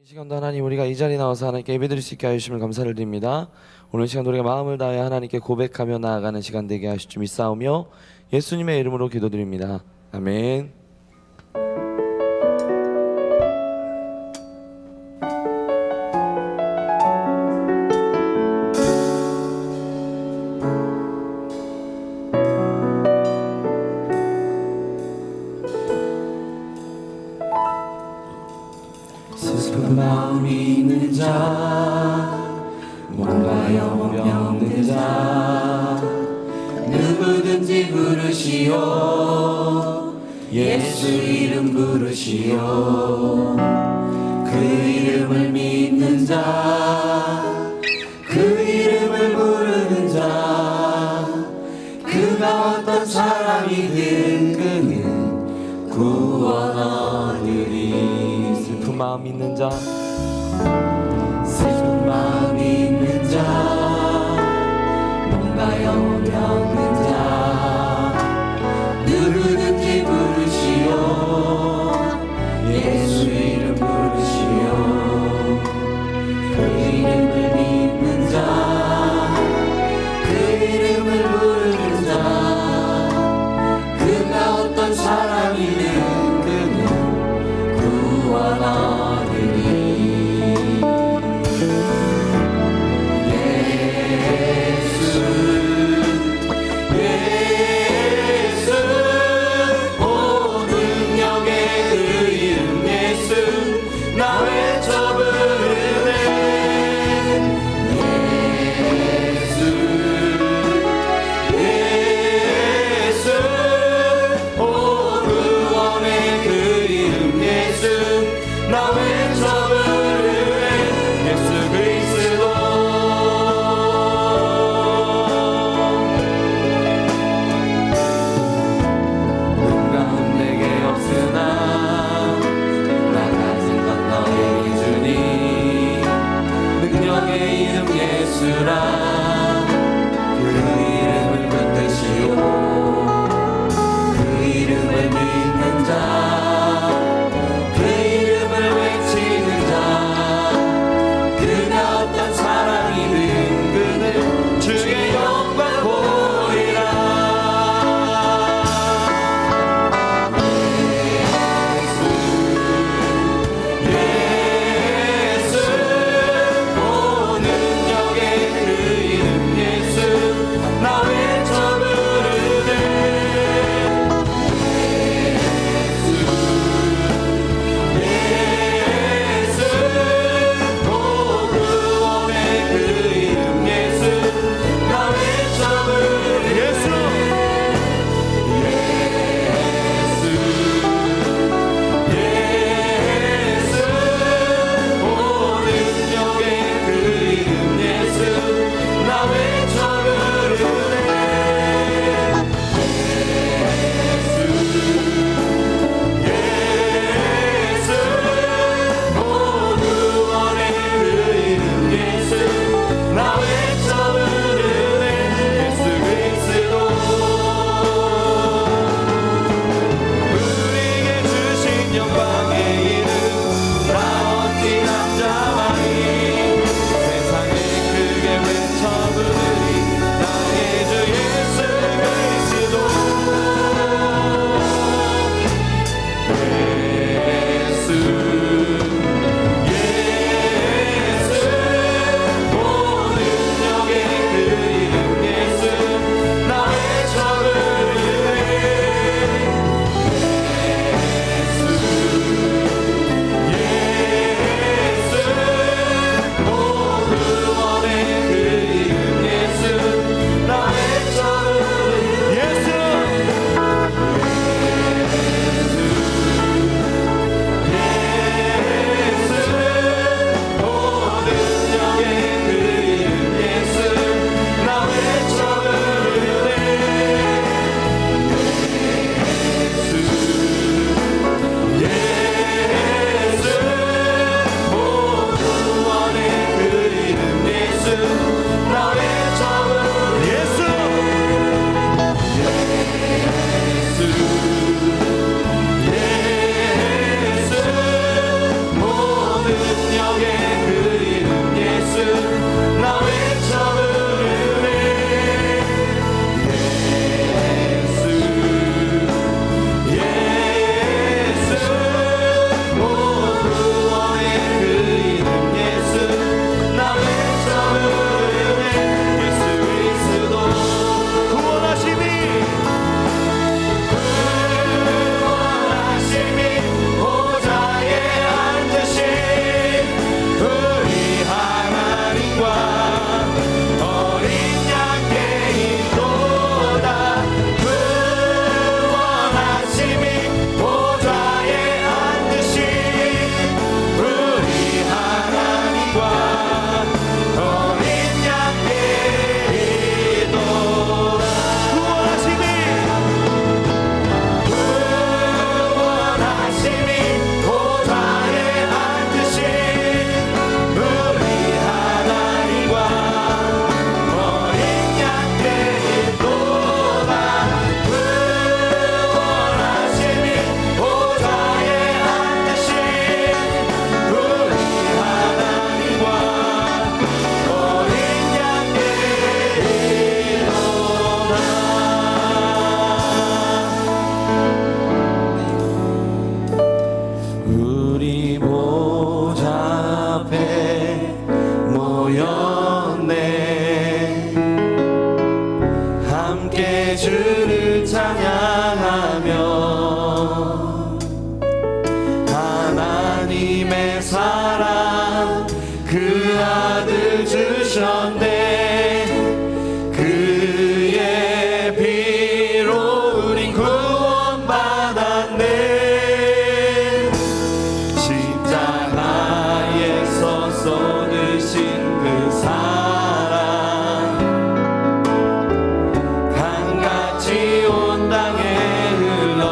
시간도 하나님 우리가 이 자리에 나와서 하나님께 예배드릴 수 있게 하심을 감사를 드립니다. 오늘 시간 우리가 마음을 다해 하나님께 고백하며 나아가는 시간 되게 하실 줄 믿사오며 예수님의 이름으로 기도드립니다. 아멘. 슬픈 마음이 있는 자, 뭔가 영혼이 없는 자, 누구든지 부르시오. 예수 이름 부르시오. 그 이름을 믿는 자, 그 이름을 부르는 자, 그가 어떤 사람이든 그는 구원 얻으리. 슬픈 마음 있는 자, 슬픈 마음이 있는 자, 뭔가 영혼이 없는 자, 누구든지 부르시오. 예수 이름 부르시오. 그 이름을 믿는 자, 그 이름을 부르는 자, 그가 어떤 사람이든 그는 구원 얻으리. 예수 주셨네. 그의 피로 우린 구원받았네. 십자가에서 쏟으신 그 사랑 강같이 온 땅에 흘러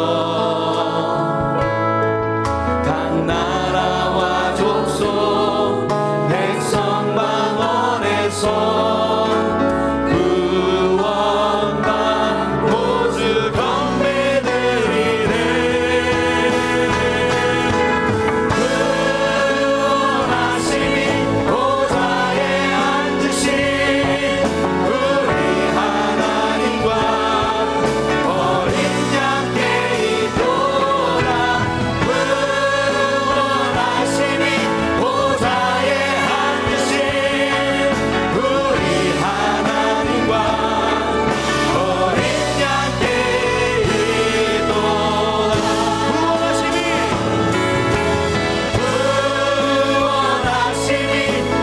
각 나라와 족속 백성 방언에서 구원받고 주 건배드리네. 구원하심이 보좌에 앉으신 우리 하나님과 어린 양께 있도다. 구원하심이 보좌에 앉으신 우리 하나님과 어린 양께 있도다. 구원하심이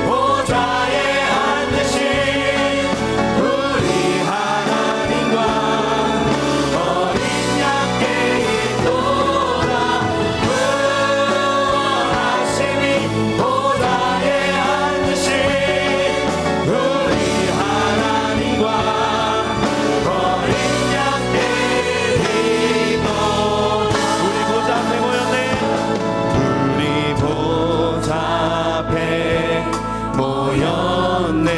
보좌에 앉으신 우리 하나님과 어린 양께 있도다. 구원하심이 보좌에 앉으신 우리 하나님과 어린 양께 있도다. 우리 보좌 앞에 모였네. 우리 보좌 앞에 모였네.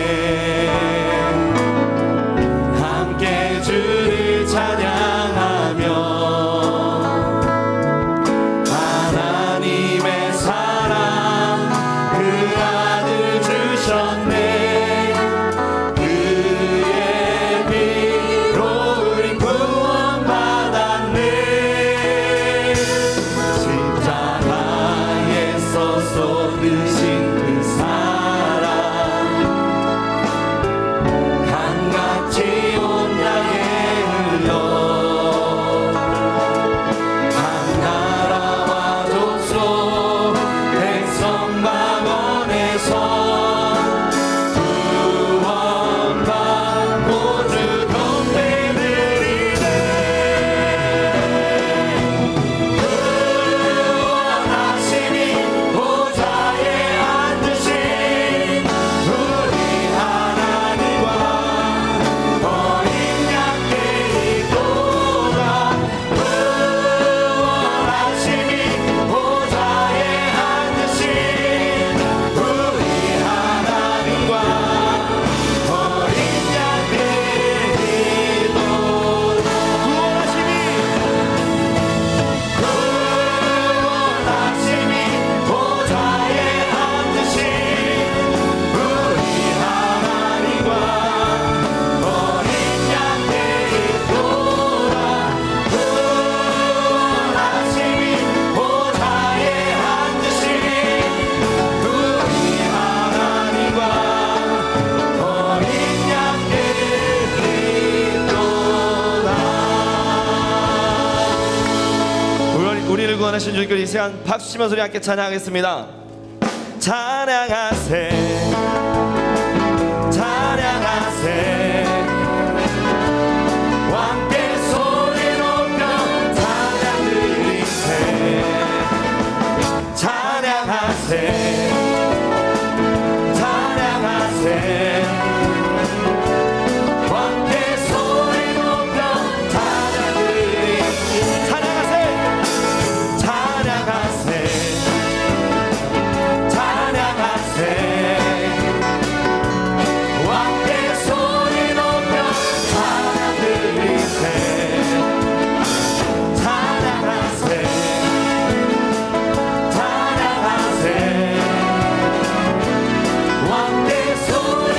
함께 주를 찬양하며 하나님의 사랑 그 아들 주셨네. 그의 피로 우린 구원받았네. 십자가에서 쏟으신 그 사랑 강같이 온 땅에 흘러 각 나라와 족속 백성 방언에서 구원받고 주 건배드리네. 구원하심이 보좌에 앉으신 우리 하나님과 어린 양께 있도다. 구원하심이 보좌에 앉으신 우리 하나님과 어린 양께 있도다. 구원하심이 보좌에 앉으신 우리 하나님과 어린 양께 있도다. 구원하심이 보좌에 앉으신 우리 하나님과 어린 양께 있도다. 우리를 구원하신 주님께 이 시간 박수 치면서 우리 함께 찬양하겠습니다. 찬양하세 찬양하세 함께 소리 높여 찬양 드리세. 찬양하세 찬양하세 함께 소리 높여 찬양 드리세. 찬양하세 찬양하세 찬양하세 함께 소리 높여 찬양 드리세. 찬양하세 찬양하세 함께 소리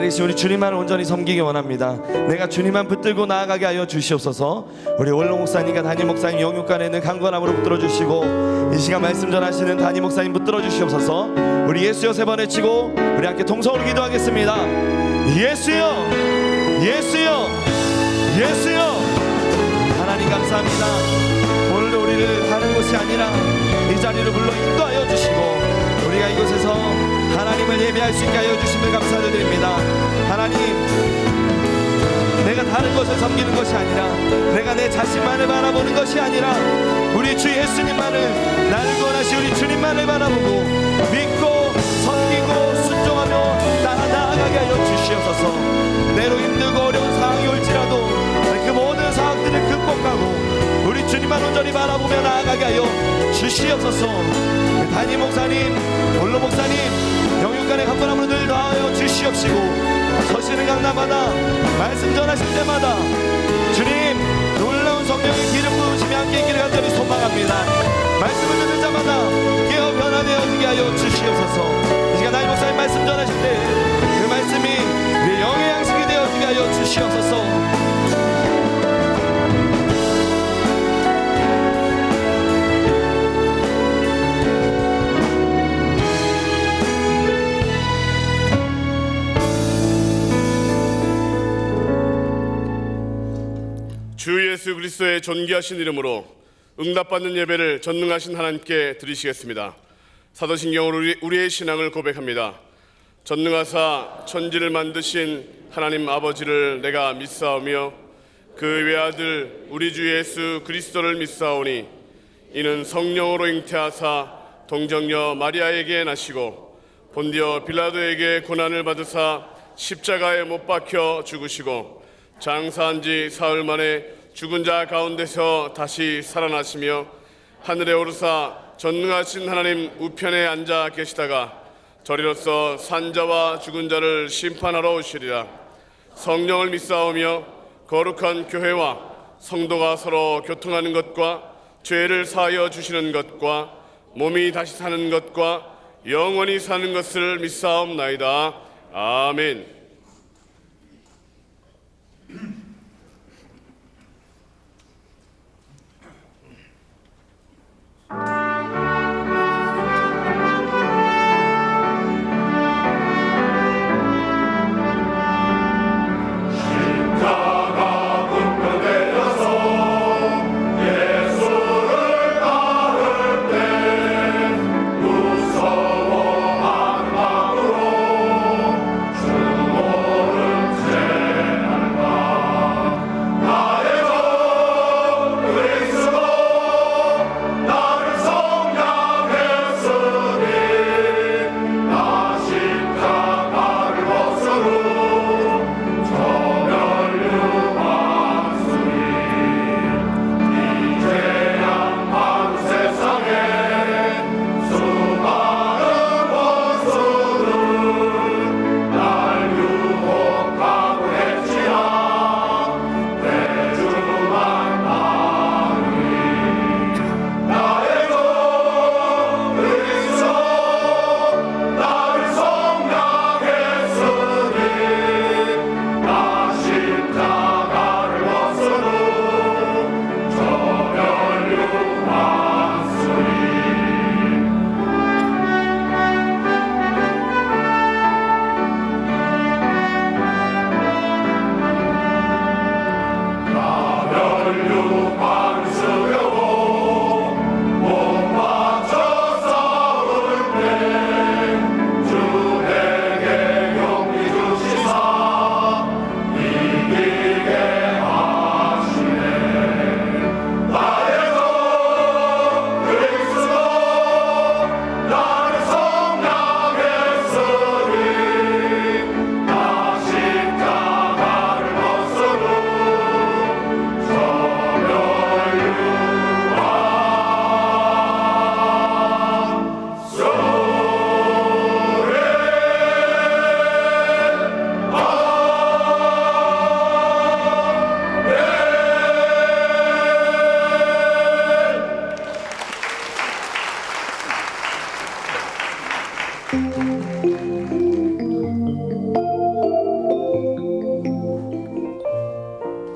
살아계신 우리 주님만을 온전히 섬기기 원합니다. 내가 주님만 붙들고 나아가게 하여 주시옵소서. 우리 원로 목사님과 담임 목사님 영육간에 있는 강건함으로 붙들어 주시고 이 시간 말씀 전하시는 담임 목사님 붙들어 주시옵소서. 우리 예수여 세 번 외치고 우리 함께 통성으로 기도하겠습니다. 예수여, 예수여, 예수여. 하나님 감사합니다. 오늘도 우리를 하는 것이 아니라 이 자리를 불러 인도하여 주시고 우리가 이곳에서 하나님을 예배할 수 있게 하여 주심을 감사드립니다. 하나님, 내가 다른 것을 섬기는 것이 아니라 내가 내 자신만을 바라보는 것이 아니라 우리 주 예수님만을, 나를 구원하신 우리 주님만을 바라보고 믿고 섬기고 순종하며 나아가게 하여 주시옵소서. 때로 힘들고 어려운 상황이 올지라도 그 모든 상황들을 극복하고 우리 주님만 온전히 바라보며 나아가게 하여 주시옵소서. 담임 목사님, 원로 목사님 영육간의 강건함을 늘 더하여 주시옵시고 서시는 강남마다 말씀 전하실 때마다 주님 놀라운 성령의 기름 부으심이 함께 있기를 간절히 소망합니다. 말씀을 듣는 자마다 깨어 변화되어지게 하여 주시옵소서. 이 시간 담임 목사님 말씀 전하실 때 그 말씀이 우리의 영의 양식이 되어지게 하여 주시옵소서. 주 예수 그리스도의 존귀하신 이름으로 응답받는 예배를 전능하신 하나님께 드리시겠습니다. 사도신경으로 우리의 신앙을 고백합니다. 전능하사 천지를 만드신 하나님 아버지를 내가 믿사오며 그 외아들 우리 주 예수 그리스도를 믿사오니 이는 성령으로 잉태하사 동정녀 마리아에게 나시고 본디오 빌라도에게 고난을 받으사 십자가에 못 박혀 죽으시고 장사한 지 사흘 만에 죽은 자 가운데서 다시 살아나시며 하늘에 오르사 전능하신 하나님 우편에 앉아 계시다가 저리로서 산자와 죽은 자를 심판하러 오시리라. 성령을 믿사오며 거룩한 교회와 성도가 서로 교통하는 것과 죄를 사하여 주시는 것과 몸이 다시 사는 것과 영원히 사는 것을 믿사옵나이다. 아멘. 무서워한 마음으로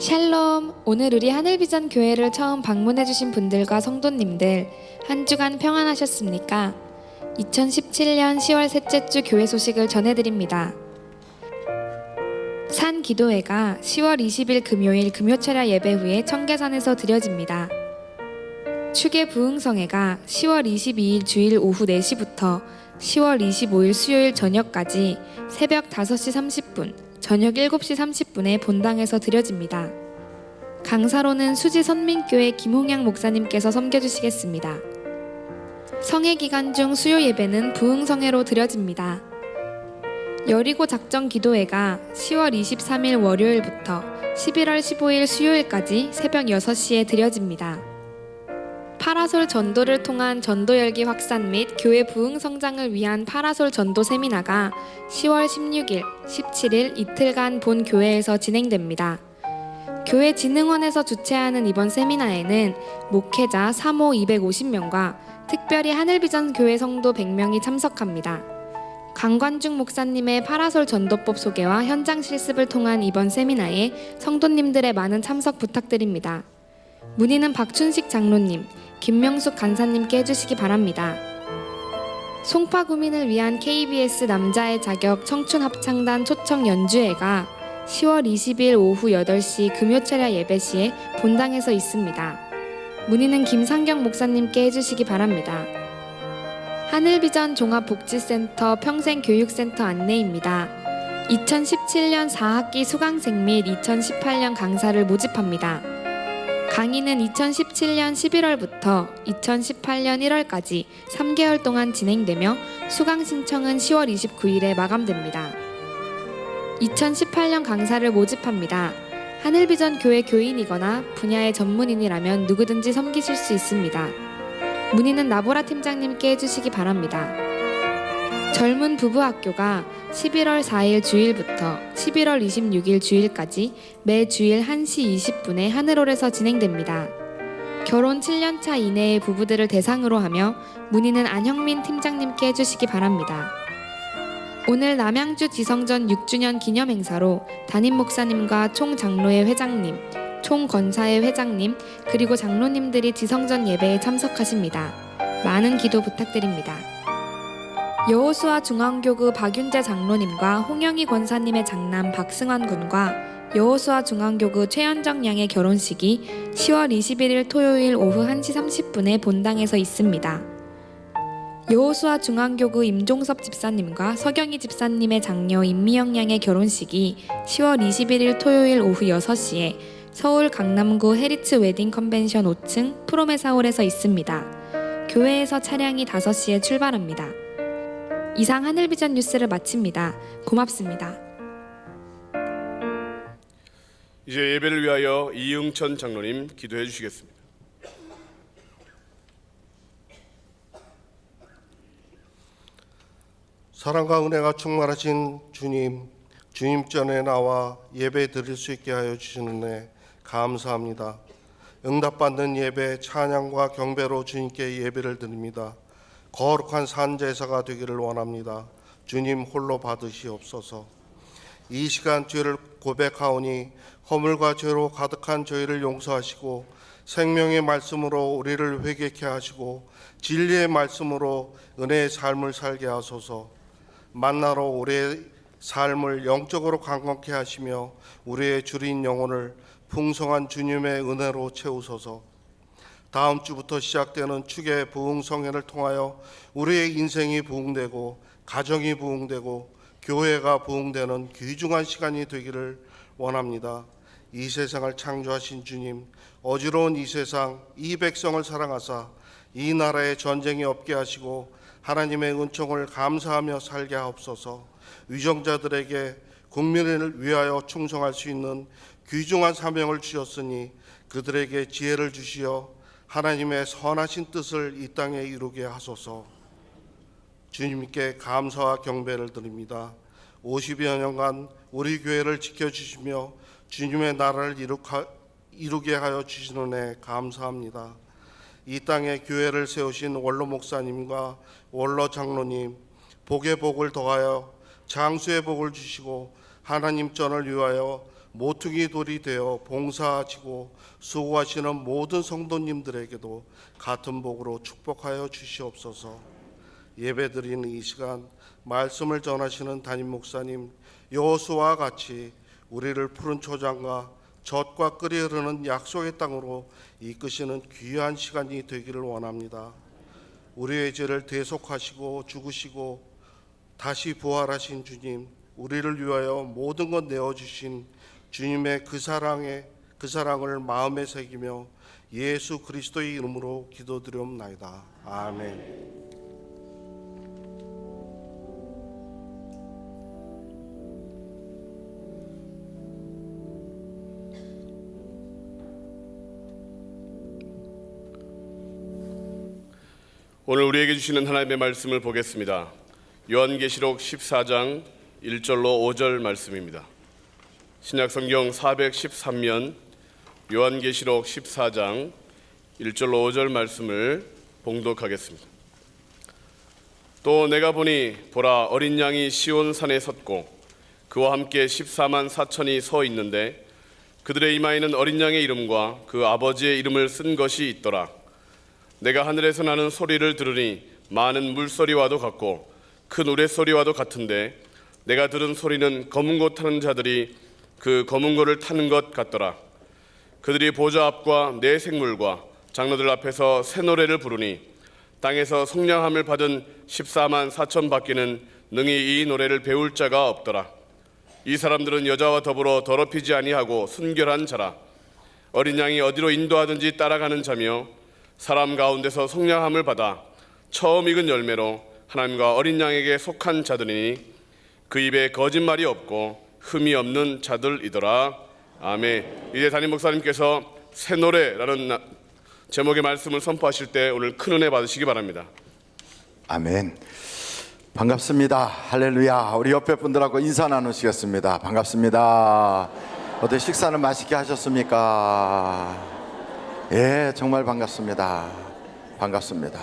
샬롬! 오늘 우리 하늘비전 교회를 처음 방문해주신 분들과 성도님들 한 주간 평안하셨습니까? 2017년 10월 셋째 주 교회 소식을 전해드립니다. 산 기도회가 10월 20일 금요일 금요철야 예배 후에 청계산에서 드려집니다. 축의 부흥성회가 10월 22일 주일 오후 4시부터 10월 25일 수요일 저녁까지 새벽 5시 30분, 저녁 7시 30분에 본당에서 드려집니다. 강사로는 수지 선민교회 김홍양 목사님께서 섬겨주시겠습니다. 성회 기간 중 수요 예배는 부흥성회로 드려집니다. 여리고 작정 기도회가 10월 23일 월요일부터 11월 15일 수요일까지 새벽 6시에 드려집니다. 파라솔 전도를 통한 전도 열기 확산 및 교회 부흥 성장을 위한 파라솔 전도 세미나가 10월 16일, 17일 이틀간 본 교회에서 진행됩니다. 교회 진흥원에서 주최하는 이번 세미나에는 목회자 3호 250명과 특별히 하늘비전 교회 성도 100명이 참석합니다. 강관중 목사님의 파라솔 전도법 소개와 현장 실습을 통한 이번 세미나에 성도님들의 많은 참석 부탁드립니다. 문의는 박춘식 장로님, 김명숙 간사님께 해주시기 바랍니다. 송파 구민을 위한 KBS 남자의 자격 청춘합창단 초청 연주회가 10월 20일 오후 8시 금요철야 예배 시에 본당에서 있습니다. 문의는 김상경 목사님께 해주시기 바랍니다. 하늘비전 종합복지센터 평생교육센터 안내입니다. 2017년 4학기 수강생 및 2018년 강사를 모집합니다. 강의는 2017년 11월부터 2018년 1월까지 3개월 동안 진행되며 수강 신청은 10월 29일에 마감됩니다. 2018년 강사를 모집합니다. 하늘비전 교회 교인이거나 분야의 전문인이라면 누구든지 섬기실 수 있습니다. 문의는 나보라 팀장님께 해주시기 바랍니다. 젊은 부부학교가 11월 4일 주일부터 11월 26일 주일까지 매 주일 1시 20분에 하늘홀에서 진행됩니다. 결혼 7년차 이내의 부부들을 대상으로 하며 문의는 안형민 팀장님께 해주시기 바랍니다. 오늘 남양주 지성전 6주년 기념행사로 담임 목사님과 총장로회 회장님, 총건사회 회장님, 그리고 장로님들이 지성전 예배에 참석하십니다. 많은 기도 부탁드립니다. 여호수아 중앙교구 박윤재 장로님과 홍영희 권사님의 장남 박승환 군과 여호수아 중앙교구 최현정 양의 결혼식이 10월 21일 토요일 오후 1시 30분에 본당에서 있습니다. 여호수아 중앙교구 임종섭 집사님과 서경희 집사님의 장녀 임미영 양의 결혼식이 10월 21일 토요일 오후 6시에 서울 강남구 해리츠 웨딩 컨벤션 5층 프로메사홀에서 있습니다. 교회에서 차량이 5시에 출발합니다. 이상 하늘비전 뉴스를 마칩니다. 고맙습니다. 이제 예배를 위하여 이응천 장로님 기도해 주시겠습니다. 사랑과 은혜가 충만하신 주님, 주님 전에 나와 예배 드릴 수 있게 하여 주시는 은혜 감사합니다. 응답받는 예배, 찬양과 경배로 주님께 예배를 드립니다. 거룩한 산제사가 되기를 원합니다. 주님 홀로 받으시옵소서. 이 시간 죄를 고백하오니 허물과 죄로 가득한 저희를 용서하시고 생명의 말씀으로 우리를 회개케 하시고 진리의 말씀으로 은혜의 삶을 살게 하소서. 만나러 우리의 삶을 영적으로 강건케 하시며 우리의 주린 영혼을 풍성한 주님의 은혜로 채우소서. 다음 주부터 시작되는 축의 부흥성회를 통하여 우리의 인생이 부흥되고 가정이 부흥되고 교회가 부흥되는 귀중한 시간이 되기를 원합니다. 이 세상을 창조하신 주님, 어지러운 이 세상, 이 백성을 사랑하사 이 나라에 전쟁이 없게 하시고 하나님의 은총을 감사하며 살게 하옵소서. 위정자들에게 국민을 위하여 충성할 수 있는 귀중한 사명을 주셨으니 그들에게 지혜를 주시어 하나님의 선하신 뜻을 이 땅에 이루게 하소서. 주님께 감사와 경배를 드립니다. 50여 년간 우리 교회를 지켜주시며 주님의 나라를 이루게 하여 주시는 애 감사합니다. 이 땅에 교회를 세우신 원로 목사님과 원로 장로님, 복의 복을 더하여 장수의 복을 주시고 하나님 전을 위하여 모퉁이 돌이 되어 봉사하시고 수고하시는 모든 성도님들에게도 같은 복으로 축복하여 주시옵소서. 예배드리는 이 시간 말씀을 전하시는 담임 목사님 여호수아와 같이 우리를 푸른 초장과 젖과 끓이 흐르는 약속의 땅으로 이끄시는 귀한 시간이 되기를 원합니다. 우리의 죄를 대속하시고 죽으시고 다시 부활하신 주님, 우리를 위하여 모든 것 내어주신 주님의 그 사랑을 마음에 새기며 예수 그리스도의 이름으로 기도드리옵나이다. 아멘. 오늘 우리에게 주시는 하나님의 말씀을 보겠습니다. 요한계시록 14장 1절로 5절 말씀입니다. 신약성경 413면 요한계시록 14장 1절로 5절 말씀을 봉독하겠습니다. 또 내가 보니 보라 어린 양이 시온산에 섰고 그와 함께 14만 4천이 서 있는데 그들의 이마에는 어린 양의 이름과 그 아버지의 이름을 쓴 것이 있더라. 내가 하늘에서 나는 소리를 들으니 많은 물소리와도 같고 큰 우레소리와도 같은데 내가 들은 소리는 검은 고 타는 자들이 그 검은 고를 타는 것 같더라. 그들이 보좌 앞과 네 생물과 장로들 앞에서 새 노래를 부르니 땅에서 속량함을 받은 14만 4천 밖에는 능히 이 노래를 배울 자가 없더라. 이 사람들은 여자와 더불어 더럽히지 아니하고 순결한 자라. 어린 양이 어디로 인도하든지 따라가는 자며 사람 가운데서 속량함을 받아 처음 익은 열매로 하나님과 어린 양에게 속한 자들이니 그 입에 거짓말이 없고 흠이 없는 자들이더라. 아멘. 이제 담임 목사님께서 새 노래라는 제목의 말씀을 선포하실 때 오늘 큰 은혜 받으시기 바랍니다. 아멘. 반갑습니다. 할렐루야. 우리 옆에 분들하고 인사 나누시겠습니다. 반갑습니다. 어때 식사는 맛있게 하셨습니까? 예, 정말 반갑습니다. 반갑습니다.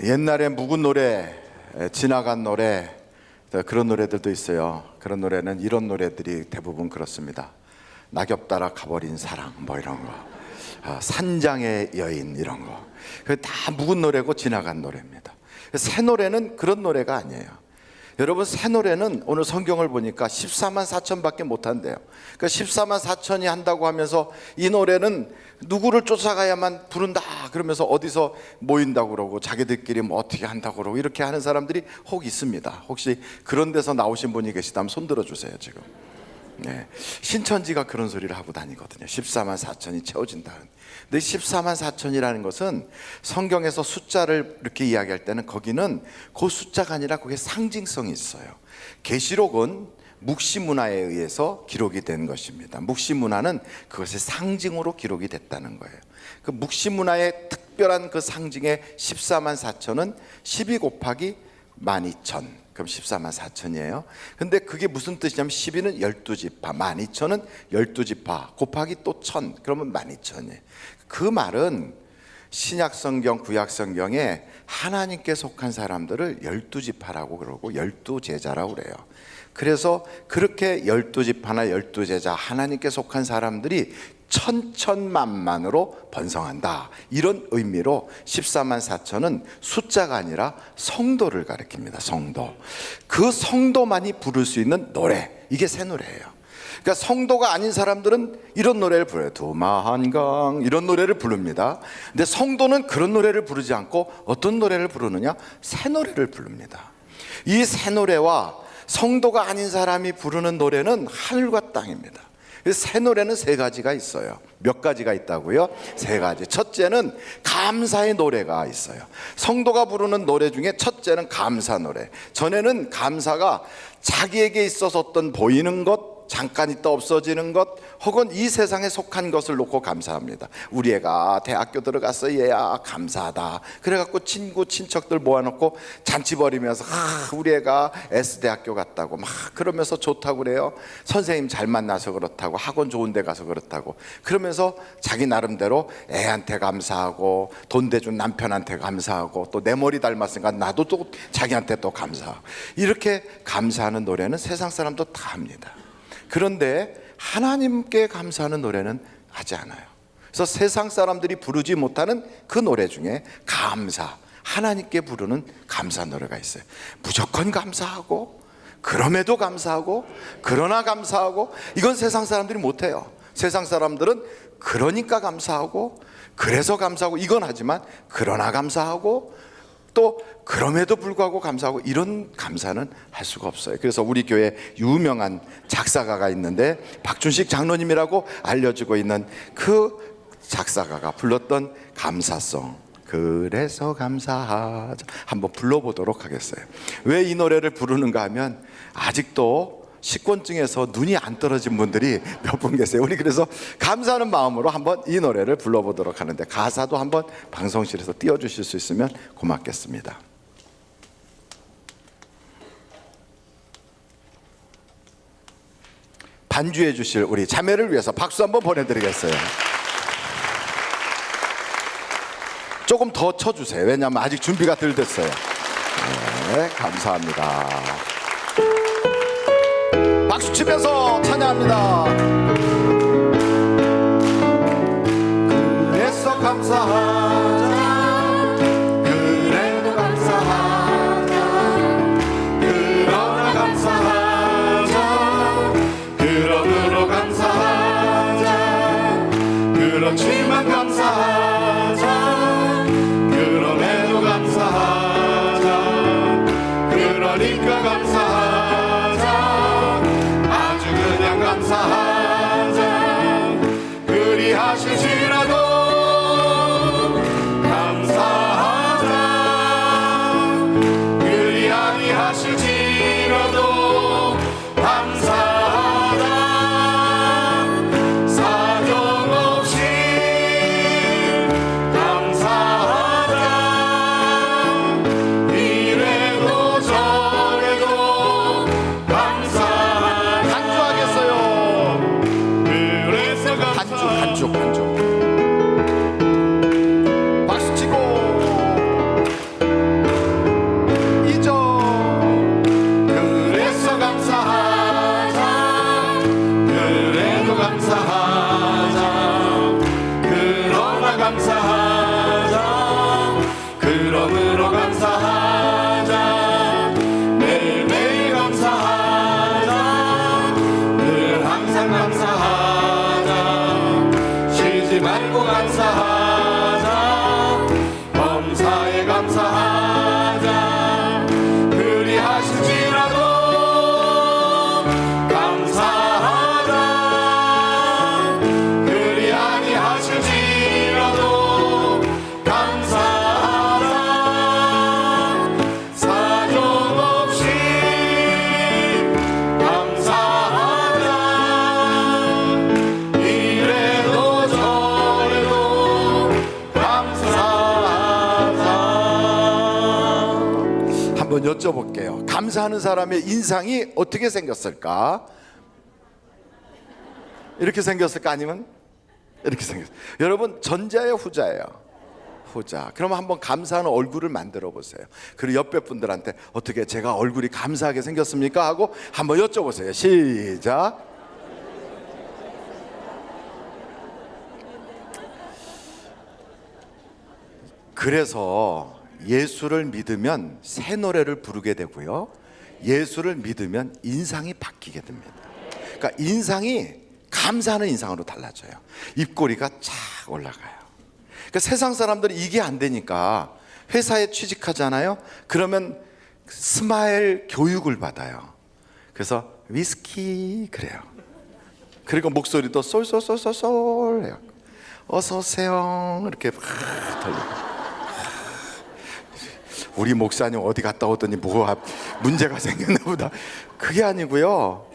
옛날에 묵은 노래, 지나간 노래, 그런 노래들도 있어요. 그런 노래는 이런 노래들이 대부분 그렇습니다. 낙엽 따라 가버린 사랑 뭐 이런 거, 산장의 여인 이런 거, 다 묵은 노래고 지나간 노래입니다. 새 노래는 그런 노래가 아니에요. 여러분, 새 노래는 오늘 성경을 보니까 14만 4천밖에 못한대요. 그러니까 14만 4천이 한다고 하면서 이 노래는 누구를 쫓아가야만 부른다 그러면서 어디서 모인다고 그러고 자기들끼리 뭐 어떻게 한다고 그러고 이렇게 하는 사람들이 혹 있습니다. 혹시 그런 데서 나오신 분이 계시다면 손 들어주세요. 지금 네. 신천지가 그런 소리를 하고 다니거든요. 14만 4천이 채워진다는. 근데 14만 4천이라는 것은 성경에서 숫자를 이렇게 이야기할 때는 거기는 그 숫자가 아니라 그게 상징성이 있어요. 계시록은 묵시문화에 의해서 기록이 된 것입니다. 묵시문화는 그것의 상징으로 기록이 됐다는 거예요. 그 묵시문화의 특별한 그 상징의 14만 4천은 12 곱하기 12,000, 그럼 14만 4천이에요. 근데 그게 무슨 뜻이냐면 12는 12지파, 12,000은 12지파 곱하기 또 1000, 그러면 12,000이에요. 그 말은 신약성경, 구약성경에 하나님께 속한 사람들을 12지파라고 그러고 12제자라고 그래요. 그래서 그렇게 12지파나 12제자, 하나님께 속한 사람들이 천천만만으로 번성한다, 이런 의미로 14만 4천은 숫자가 아니라 성도를 가리킵니다. 성도. 그 성도만이 부를 수 있는 노래, 이게 새 노래예요. 그러니까 성도가 아닌 사람들은 이런 노래를 불러요. 두마한강 이런 노래를 부릅니다. 근데 성도는 그런 노래를 부르지 않고 어떤 노래를 부르느냐? 새 노래를 부릅니다. 이 새 노래와 성도가 아닌 사람이 부르는 노래는 하늘과 땅입니다. 새 노래는 세 가지가 있어요. 몇 가지가 있다고요? 세 가지. 첫째는 감사의 노래가 있어요. 성도가 부르는 노래 중에 첫째는 감사 노래. 전에는 감사가 자기에게 있어서 어떤 보이는 것, 잠깐 있다 없어지는 것, 혹은 이 세상에 속한 것을 놓고 감사합니다. 우리 애가 대학교 들어갔어, 얘야 감사하다. 그래갖고 친구 친척들 모아놓고 잔치 벌이면서 우리 애가 S대학교 갔다고 막 그러면서 좋다고 그래요. 선생님 잘 만나서 그렇다고, 학원 좋은 데 가서 그렇다고 그러면서 자기 나름대로 애한테 감사하고, 돈 대준 남편한테 감사하고, 또 내 머리 닮았으니까 나도 또 자기한테 또 감사하고, 이렇게 감사하는 노래는 세상 사람도 다 합니다. 그런데 하나님께 감사하는 노래는 하지 않아요. 그래서 세상 사람들이 부르지 못하는 그 노래 중에 감사, 하나님께 부르는 감사 노래가 있어요. 무조건 감사하고, 그럼에도 감사하고, 그러나 감사하고, 이건 세상 사람들이 못해요. 세상 사람들은 그러니까 감사하고, 그래서 감사하고, 이건 하지만 그러나 감사하고, 또 그럼에도 불구하고 감사하고, 이런 감사는 할 수가 없어요. 그래서 우리 교회 유명한 작사가가 있는데, 박준식 장로님이라고 알려지고 있는 그 작사가가 불렀던 감사송, 그래서 감사하자, 한번 불러보도록 하겠어요. 왜 이 노래를 부르는가 하면, 아직도 식곤증에서 눈이 안 떨어진 분들이 몇 분 계세요. 우리 그래서 감사하는 마음으로 한번 이 노래를 불러보도록 하는데, 가사도 한번 방송실에서 띄워주실 수 있으면 고맙겠습니다. 반주해 주실 우리 자매를 위해서 박수 한번 보내드리겠어요. 조금 더 쳐주세요. 왜냐하면 아직 준비가 덜 됐어요. 네, 감사합니다. 박수 치면서 찬양합니다. 그래서 감사하자, 그래도 감사하자, 그러나 감사하자, 그러므로 감사하자, 그렇지만 감사하자, 그럼에도 감사하자, 그러니까 감사하자, 아주 그냥 감사하자. 그리하실지라도 감사하자, 그리 아니하실지라도 감사하자. 사정없이 감사하자. 이래도 저래도 감사하자. 간주하겠어요. 그래서 간주. 박수 치고 이죠. 그래서 감사하자, 그래도 감사하자, 그러나 감사하자, 그러므로 감사하자, 매일매일 감사하자, 늘 항상 감사하자, 쉬지 말고 감사하자, 범사에 감사하자, 그리하실지라도 감사하자, 그리 아니하실지라도 감사하자. 사정없이 감사하자. 이래도 저래도 감사하자. 한번 여쭤볼게요. 감사하는 사람의 인상이 어떻게 생겼을까? 이렇게 생겼을까? 아니면 이렇게 생겼을까? 여러분, 전자예요, 후자예요? 후자. 그러면 한번 감사하는 얼굴을 만들어 보세요. 그리고 옆에 분들한테 어떻게 제가 얼굴이 감사하게 생겼습니까? 하고 한번 여쭤보세요. 시작. 그래서 예수를 믿으면 새 노래를 부르게 되고요, 예수를 믿으면 인상이 바뀌게 됩니다. 그러니까 인상이 감사하는 인상으로 달라져요. 입꼬리가 쫙 올라가요. 그러니까 세상 사람들이 이게 안 되니까 회사에 취직하잖아요. 그러면 스마일 교육을 받아요. 그래서 위스키 그래요. 그리고 목소리도 쏠쏠쏠쏠쏠 해요. 어서 오세요 이렇게 막 돌리고. 우리 목사님 어디 갔다 오더니 뭐가 문제가 생겼나 보다. 그게 아니고요,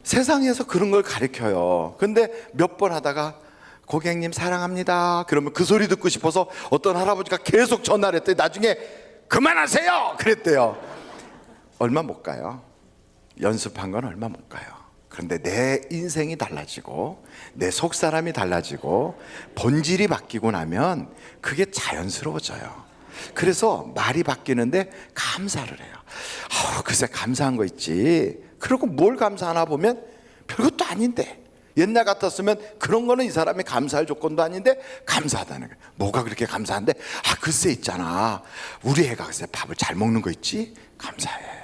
세상에서 그런 걸 가르쳐요. 근데 몇 번 하다가 고객님 사랑합니다 그러면 그 소리 듣고 싶어서 어떤 할아버지가 계속 전화를 했더니 나중에 그만하세요 그랬대요. 얼마 못 가요. 연습한 건 얼마 못 가요. 그런데 내 인생이 달라지고 내 속사람이 달라지고 본질이 바뀌고 나면 그게 자연스러워져요. 그래서 말이 바뀌는데 감사를 해요. 글쎄 감사한 거 있지. 그리고 뭘 감사하나 보면 별것도 아닌데, 옛날 같았으면 그런 거는 이 사람이 감사할 조건도 아닌데 감사하다는 거예요. 뭐가 그렇게 감사한데? 글쎄 있잖아, 우리 애가 글쎄 밥을 잘 먹는 거 있지? 감사해.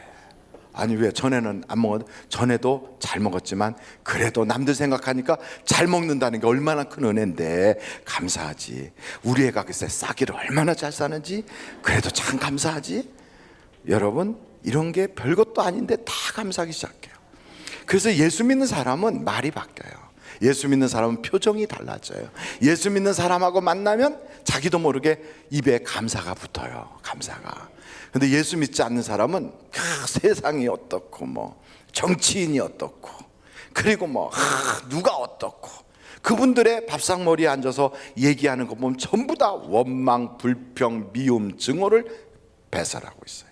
아니 왜 전에는 안 먹었, 전에도 잘 먹었지만 그래도 남들 생각하니까 잘 먹는다는 게 얼마나 큰 은혜인데 감사하지. 우리 애가 글쎄 싸기를 얼마나 잘 싸는지 그래도 참 감사하지. 여러분, 이런 게 별것도 아닌데 다 감사하기 시작해요. 그래서 예수 믿는 사람은 말이 바뀌어요. 예수 믿는 사람은 표정이 달라져요. 예수 믿는 사람하고 만나면 자기도 모르게 입에 감사가 붙어요. 감사가. 근데 예수 믿지 않는 사람은 세상이 어떻고 뭐 정치인이 어떻고 그리고 뭐 누가 어떻고 그분들의 밥상머리에 앉아서 얘기하는 거 보면 전부 다 원망, 불평, 미움, 증오를 배설하고 있어요.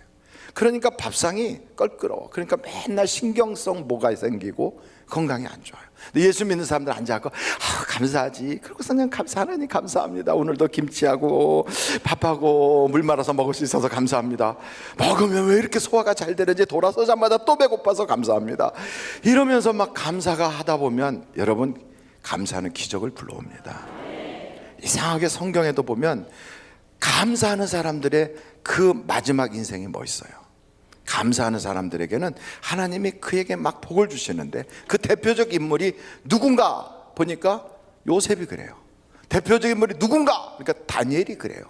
그러니까 밥상이 껄끄러워. 그러니까 맨날 신경성 뭐가 생기고 건강이 안 좋아요. 근데 예수 믿는 사람들 앉아서 감사하지. 그러고서 그냥 하나님 감사합니다. 오늘도 김치하고 밥하고 물 말아서 먹을 수 있어서 감사합니다. 먹으면 왜 이렇게 소화가 잘 되는지 돌아서자마자 또 배고파서 감사합니다. 이러면서 막 감사가 하다 보면 여러분, 감사는 기적을 불러옵니다. 이상하게 성경에도 보면 감사하는 사람들의 그 마지막 인생이 멋있어요. 감사하는 사람들에게는 하나님이 그에게 막 복을 주시는데 그 대표적 인물이 누군가 보니까 요셉이 그래요. 대표적 인물이 누군가 그러니까 다니엘이 그래요.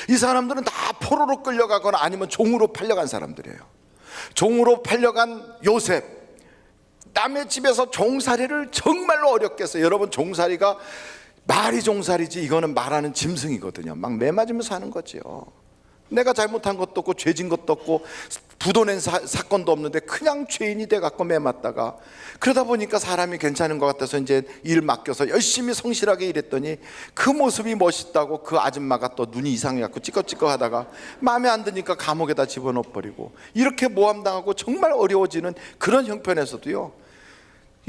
이 사람들은 다 포로로 끌려가거나 아니면 종으로 팔려간 사람들이에요. 종으로 팔려간 요셉, 남의 집에서 종살이를 정말로 어렵게 했어요. 여러분, 종살이가 말이 종살이지 이거는 말하는 짐승이거든요. 막 매맞으면서 하는 거죠. 내가 잘못한 것도 없고 죄진 것도 없고 부도낸 사건도 없는데 그냥 죄인이 돼갖고 매맞다가, 그러다 보니까 사람이 괜찮은 것 같아서 이제 일 맡겨서 열심히 성실하게 일했더니 그 모습이 멋있다고 그 아줌마가 또 눈이 이상해갖고 찌꺼찌꺼 하다가 마음에 안 드니까 감옥에다 집어넣어버리고 이렇게 모함당하고 정말 어려워지는 그런 형편에서도요,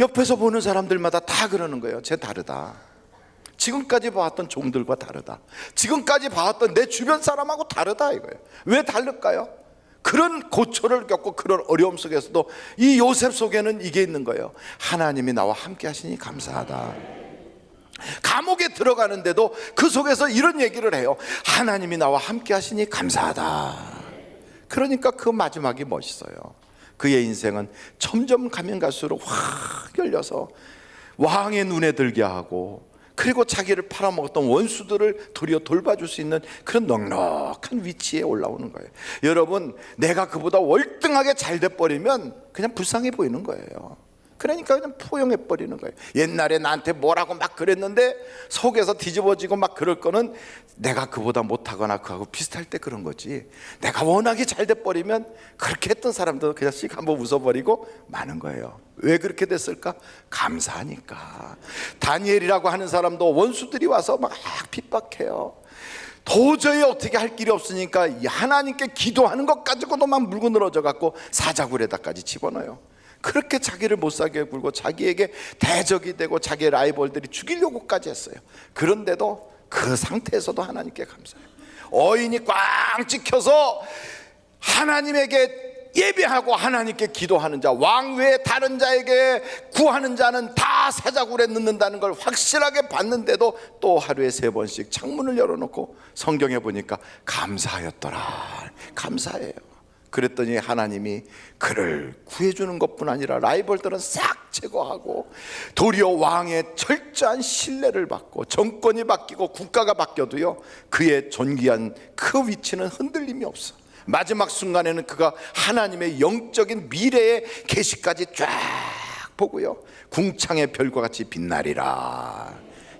옆에서 보는 사람들마다 다 그러는 거예요. 쟤 다르다. 지금까지 봐왔던 종들과 다르다. 지금까지 봐왔던 내 주변 사람하고 다르다 이거예요. 왜 다를까요? 그런 고초를 겪고 그런 어려움 속에서도 이 요셉 속에는 이게 있는 거예요. 하나님이 나와 함께 하시니 감사하다. 감옥에 들어가는데도 그 속에서 이런 얘기를 해요. 하나님이 나와 함께 하시니 감사하다. 그러니까 그 마지막이 멋있어요. 그의 인생은 점점 가면 갈수록 확 열려서 왕의 눈에 들게 하고, 그리고 자기를 팔아먹었던 원수들을 도리어 돌봐줄 수 있는 그런 넉넉한 위치에 올라오는 거예요. 여러분, 내가 그보다 월등하게 잘 돼버리면 그냥 불쌍해 보이는 거예요. 그러니까 그냥 포용해버리는 거예요. 옛날에 나한테 뭐라고 막 그랬는데 속에서 뒤집어지고 막 그럴 거는 내가 그보다 못하거나 그하고 비슷할 때 그런 거지, 내가 워낙에 잘 돼버리면 그렇게 했던 사람도 그냥 씩 한번 웃어버리고 마는 거예요. 왜 그렇게 됐을까? 감사하니까. 다니엘이라고 하는 사람도 원수들이 와서 막 핍박해요. 도저히 어떻게 할 길이 없으니까 하나님께 기도하는 것 가지고도 막 물고 늘어져 갖고 사자굴에다까지 집어넣어요. 그렇게 자기를 못 살게 굴고 자기에게 대적이 되고 자기의 라이벌들이 죽이려고까지 했어요. 그런데도 그 상태에서도 하나님께 감사해요. 어인이 꽝 찍혀서 하나님에게 예배하고 하나님께 기도하는 자, 왕 외에 다른 자에게 구하는 자는 다 사자굴에 넣는다는 걸 확실하게 봤는데도 또 하루에 3번씩 창문을 열어놓고 성경에 보니까 감사하였더라. 감사해요. 그랬더니 하나님이 그를 구해주는 것뿐 아니라 라이벌들은 싹 제거하고 도리어 왕의 철저한 신뢰를 받고 정권이 바뀌고 국가가 바뀌어도요, 그의 존귀한 그 위치는 흔들림이 없어. 마지막 순간에는 그가 하나님의 영적인 미래의 계시까지 쫙 보고요, 궁창의 별과 같이 빛나리라.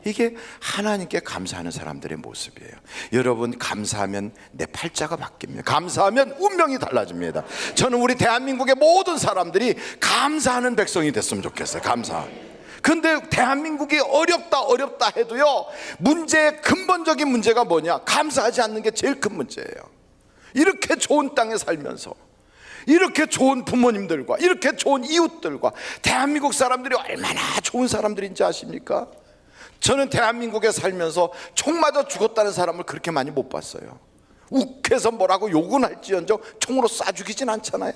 이게 하나님께 감사하는 사람들의 모습이에요. 여러분, 감사하면 내 팔자가 바뀝니다. 감사하면 운명이 달라집니다. 저는 우리 대한민국의 모든 사람들이 감사하는 백성이 됐으면 좋겠어요. 감사. 근데 대한민국이 어렵다 해도요, 문제의 근본적인 문제가 뭐냐? 감사하지 않는 게 제일 큰 문제예요. 이렇게 좋은 땅에 살면서, 이렇게 좋은 부모님들과, 이렇게 좋은 이웃들과, 대한민국 사람들이 얼마나 좋은 사람들인지 아십니까? 저는 대한민국에 살면서 총 맞아 죽었다는 사람을 그렇게 많이 못 봤어요. 욱해서 뭐라고 욕은 할지언정 총으로 쏴 죽이진 않잖아요.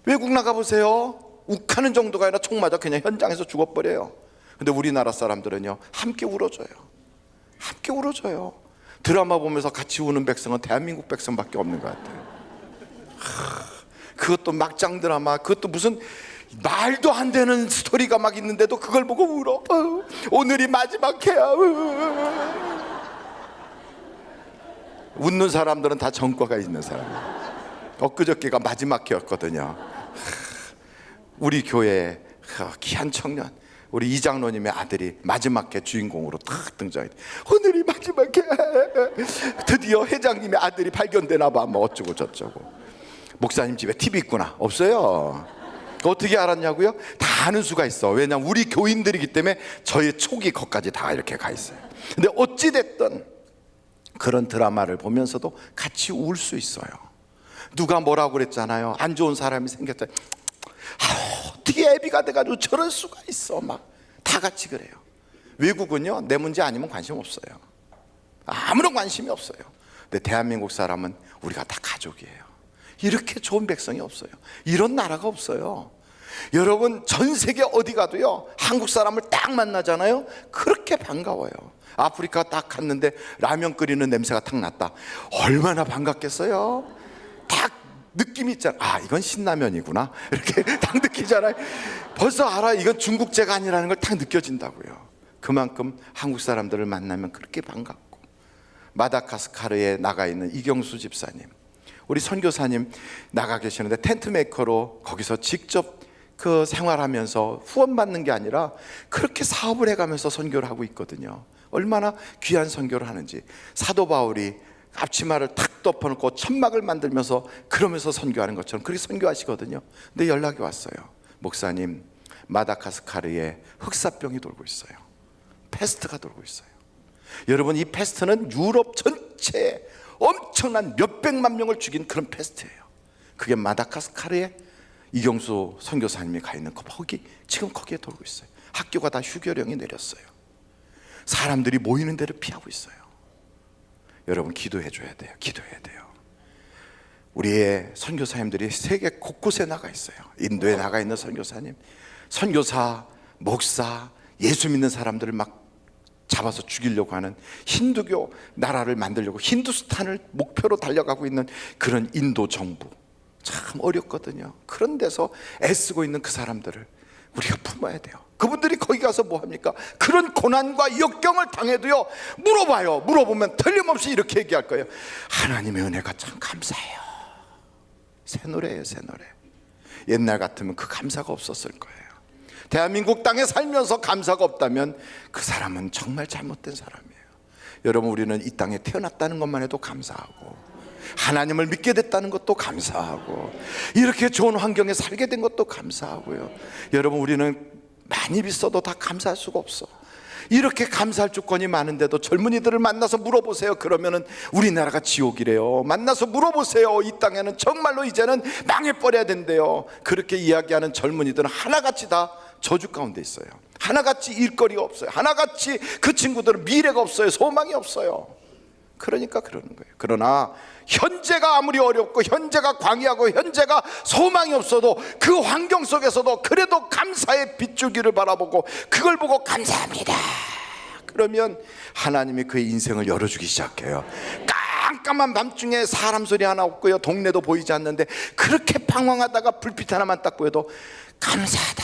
외국 나가보세요. 욱하는 정도가 아니라 총 맞아 그냥 현장에서 죽어버려요. 근데 우리나라 사람들은요, 함께 울어줘요. 함께 울어줘요. 드라마 보면서 같이 우는 백성은 대한민국 백성밖에 없는 것 같아요. 그것도 막장 드라마, 그것도 무슨 말도 안 되는 스토리가 막 있는데도 그걸 보고 울어. 오늘이 마지막 해야. 웃는 사람들은 다 전과가 있는 사람이에요. 엊그저께가 마지막 해였거든요. 우리 교회에 귀한 청년, 우리 이장로님의 아들이 마지막 해 주인공으로 탁 등장해. 오늘이 마지막 해. 드디어 회장님의 아들이 발견되나 봐. 뭐 어쩌고 저쩌고. 목사님 집에 TV 있구나. 없어요. 어떻게 알았냐고요? 다 아는 수가 있어. 왜냐면 우리 교인들이기 때문에 저의 촉이 거기까지 다 이렇게 가 있어요. 근데 어찌됐든 그런 드라마를 보면서도 같이 울 수 있어요. 누가 뭐라고 그랬잖아요. 안 좋은 사람이 생겼잖아요. 어떻게 애비가 돼가지고 저럴 수가 있어. 막 다 같이 그래요. 외국은요, 내 문제 아니면 관심 없어요. 아무런 관심이 없어요. 근데 대한민국 사람은 우리가 다 가족이에요. 이렇게 좋은 백성이 없어요. 이런 나라가 없어요. 여러분, 전 세계 어디 가도요, 한국 사람을 딱 만나잖아요. 그렇게 반가워요. 아프리카 딱 갔는데 라면 끓이는 냄새가 탁 났다. 얼마나 반갑겠어요. 딱 느낌이 있잖아. 아, 이건 신라면이구나. 이렇게 딱 느끼잖아요. 벌써 알아. 이건 중국제가 아니라는 걸 딱 느껴진다고요. 그만큼 한국 사람들을 만나면 그렇게 반갑고. 마다가스카르에 나가 있는 이경수 집사님, 우리 선교사님 나가 계시는데 텐트 메이커로 거기서 직접 그 생활하면서 후원 받는 게 아니라 그렇게 사업을 해가면서 선교를 하고 있거든요. 얼마나 귀한 선교를 하는지. 사도 바울이 앞치마를 탁 덮어놓고 천막을 만들면서 그러면서 선교하는 것처럼 그렇게 선교하시거든요. 근데 연락이 왔어요. 목사님, 마다가스카르에 흑사병이 돌고 있어요. 패스트가 돌고 있어요. 여러분, 이 패스트는 유럽 전체에 엄청난 몇백만 명을 죽인 그런 패스트예요. 그게 마다가스카르에 이경수 선교사님이 가 있는 거기, 지금 거기에 돌고 있어요. 학교가 다 휴교령이 내렸어요. 사람들이 모이는 데를 피하고 있어요. 여러분, 기도해 줘야 돼요. 기도해야 돼요. 우리의 선교사님들이 세계 곳곳에 나가 있어요. 인도에 나가 있는 선교사님, 선교사, 목사, 예수 믿는 사람들을 막 잡아서 죽이려고 하는 힌두교 나라를 만들려고 힌두스탄을 목표로 달려가고 있는 그런 인도 정부, 참 어렵거든요. 그런 데서 애쓰고 있는 그 사람들을 우리가 품어야 돼요. 그분들이 거기 가서 뭐 합니까? 그런 고난과 역경을 당해도요, 물어봐요. 물어보면 틀림없이 이렇게 얘기할 거예요. 하나님의 은혜가 참 감사해요. 새 노래예요, 새 노래. 옛날 같으면 그 감사가 없었을 거예요. 대한민국 땅에 살면서 감사가 없다면 그 사람은 정말 잘못된 사람이에요. 여러분, 우리는 이 땅에 태어났다는 것만 해도 감사하고, 하나님을 믿게 됐다는 것도 감사하고, 이렇게 좋은 환경에 살게 된 것도 감사하고요. 여러분, 우리는 많이 비싸도 다 감사할 수가 없어. 이렇게 감사할 조건이 많은데도 젊은이들을 만나서 물어보세요. 그러면은 우리나라가 지옥이래요. 만나서 물어보세요. 이 땅에는 정말로 이제는 망해버려야 된대요. 그렇게 이야기하는 젊은이들은 하나같이 다 저주 가운데 있어요. 하나같이 일거리가 없어요. 하나같이 그 친구들은 미래가 없어요. 소망이 없어요. 그러니까 그러는 거예요. 그러나 현재가 아무리 어렵고 현재가 광야고 현재가 소망이 없어도 그 환경 속에서도 그래도 감사의 빗줄기를 바라보고 그걸 보고 감사합니다. 그러면 하나님이 그의 인생을 열어주기 시작해요. 깜깜한 밤중에 사람 소리 하나 없고요, 동네도 보이지 않는데 그렇게 방황하다가 불빛 하나만 딱 보여도 감사하다,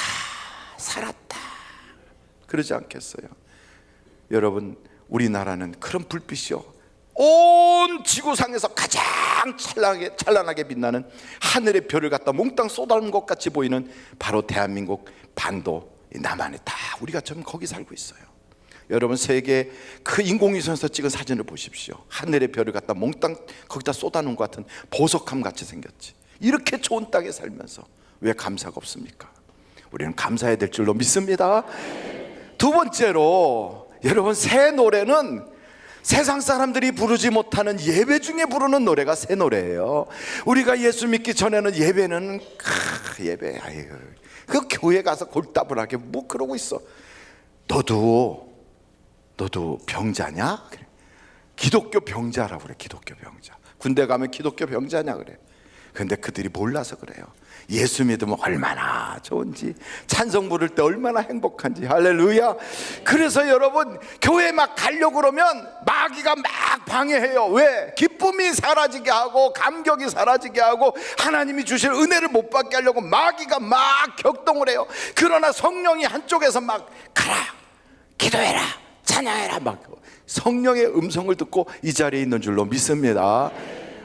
살았다, 그러지 않겠어요? 여러분, 우리나라는 그런 불빛이요, 온 지구상에서 가장 찬란하게 빛나는 하늘의 별을 갖다 몽땅 쏟아놓은 것 같이 보이는 바로 대한민국 반도 남한에 다 우리가 좀 거기 살고 있어요. 여러분 세계 그 인공위성에서 찍은 사진을 보십시오. 하늘의 별을 갖다 몽땅 거기다 쏟아놓은 것 같은 보석함 같이 생겼지. 이렇게 좋은 땅에 살면서 왜 감사가 없습니까? 우리는 감사해야 될 줄로 믿습니다. 두 번째로 여러분, 새 노래는 세상 사람들이 부르지 못하는 예배 중에 부르는 노래가 새 노래예요. 우리가 예수 믿기 전에는 예배는 예배, 아이고, 그 교회 가서 골다분하게 뭐 그러고 있어. 너도 병자냐? 그래. 기독교 병자라고 그래. 기독교 병자. 군대 가면 기독교 병자냐 그래. 근데 그들이 몰라서 그래요. 예수 믿으면 얼마나 좋은지, 찬송 부를 때 얼마나 행복한지. 할렐루야. 그래서 여러분, 교회 막 가려고 그러면 마귀가 막 방해해요. 왜? 기쁨이 사라지게 하고 감격이 사라지게 하고 하나님이 주실 은혜를 못 받게 하려고 마귀가 막 격동을 해요. 그러나 성령이 한쪽에서 막 가라, 기도해라, 찬양해라, 막 성령의 음성을 듣고 이 자리에 있는 줄로 믿습니다.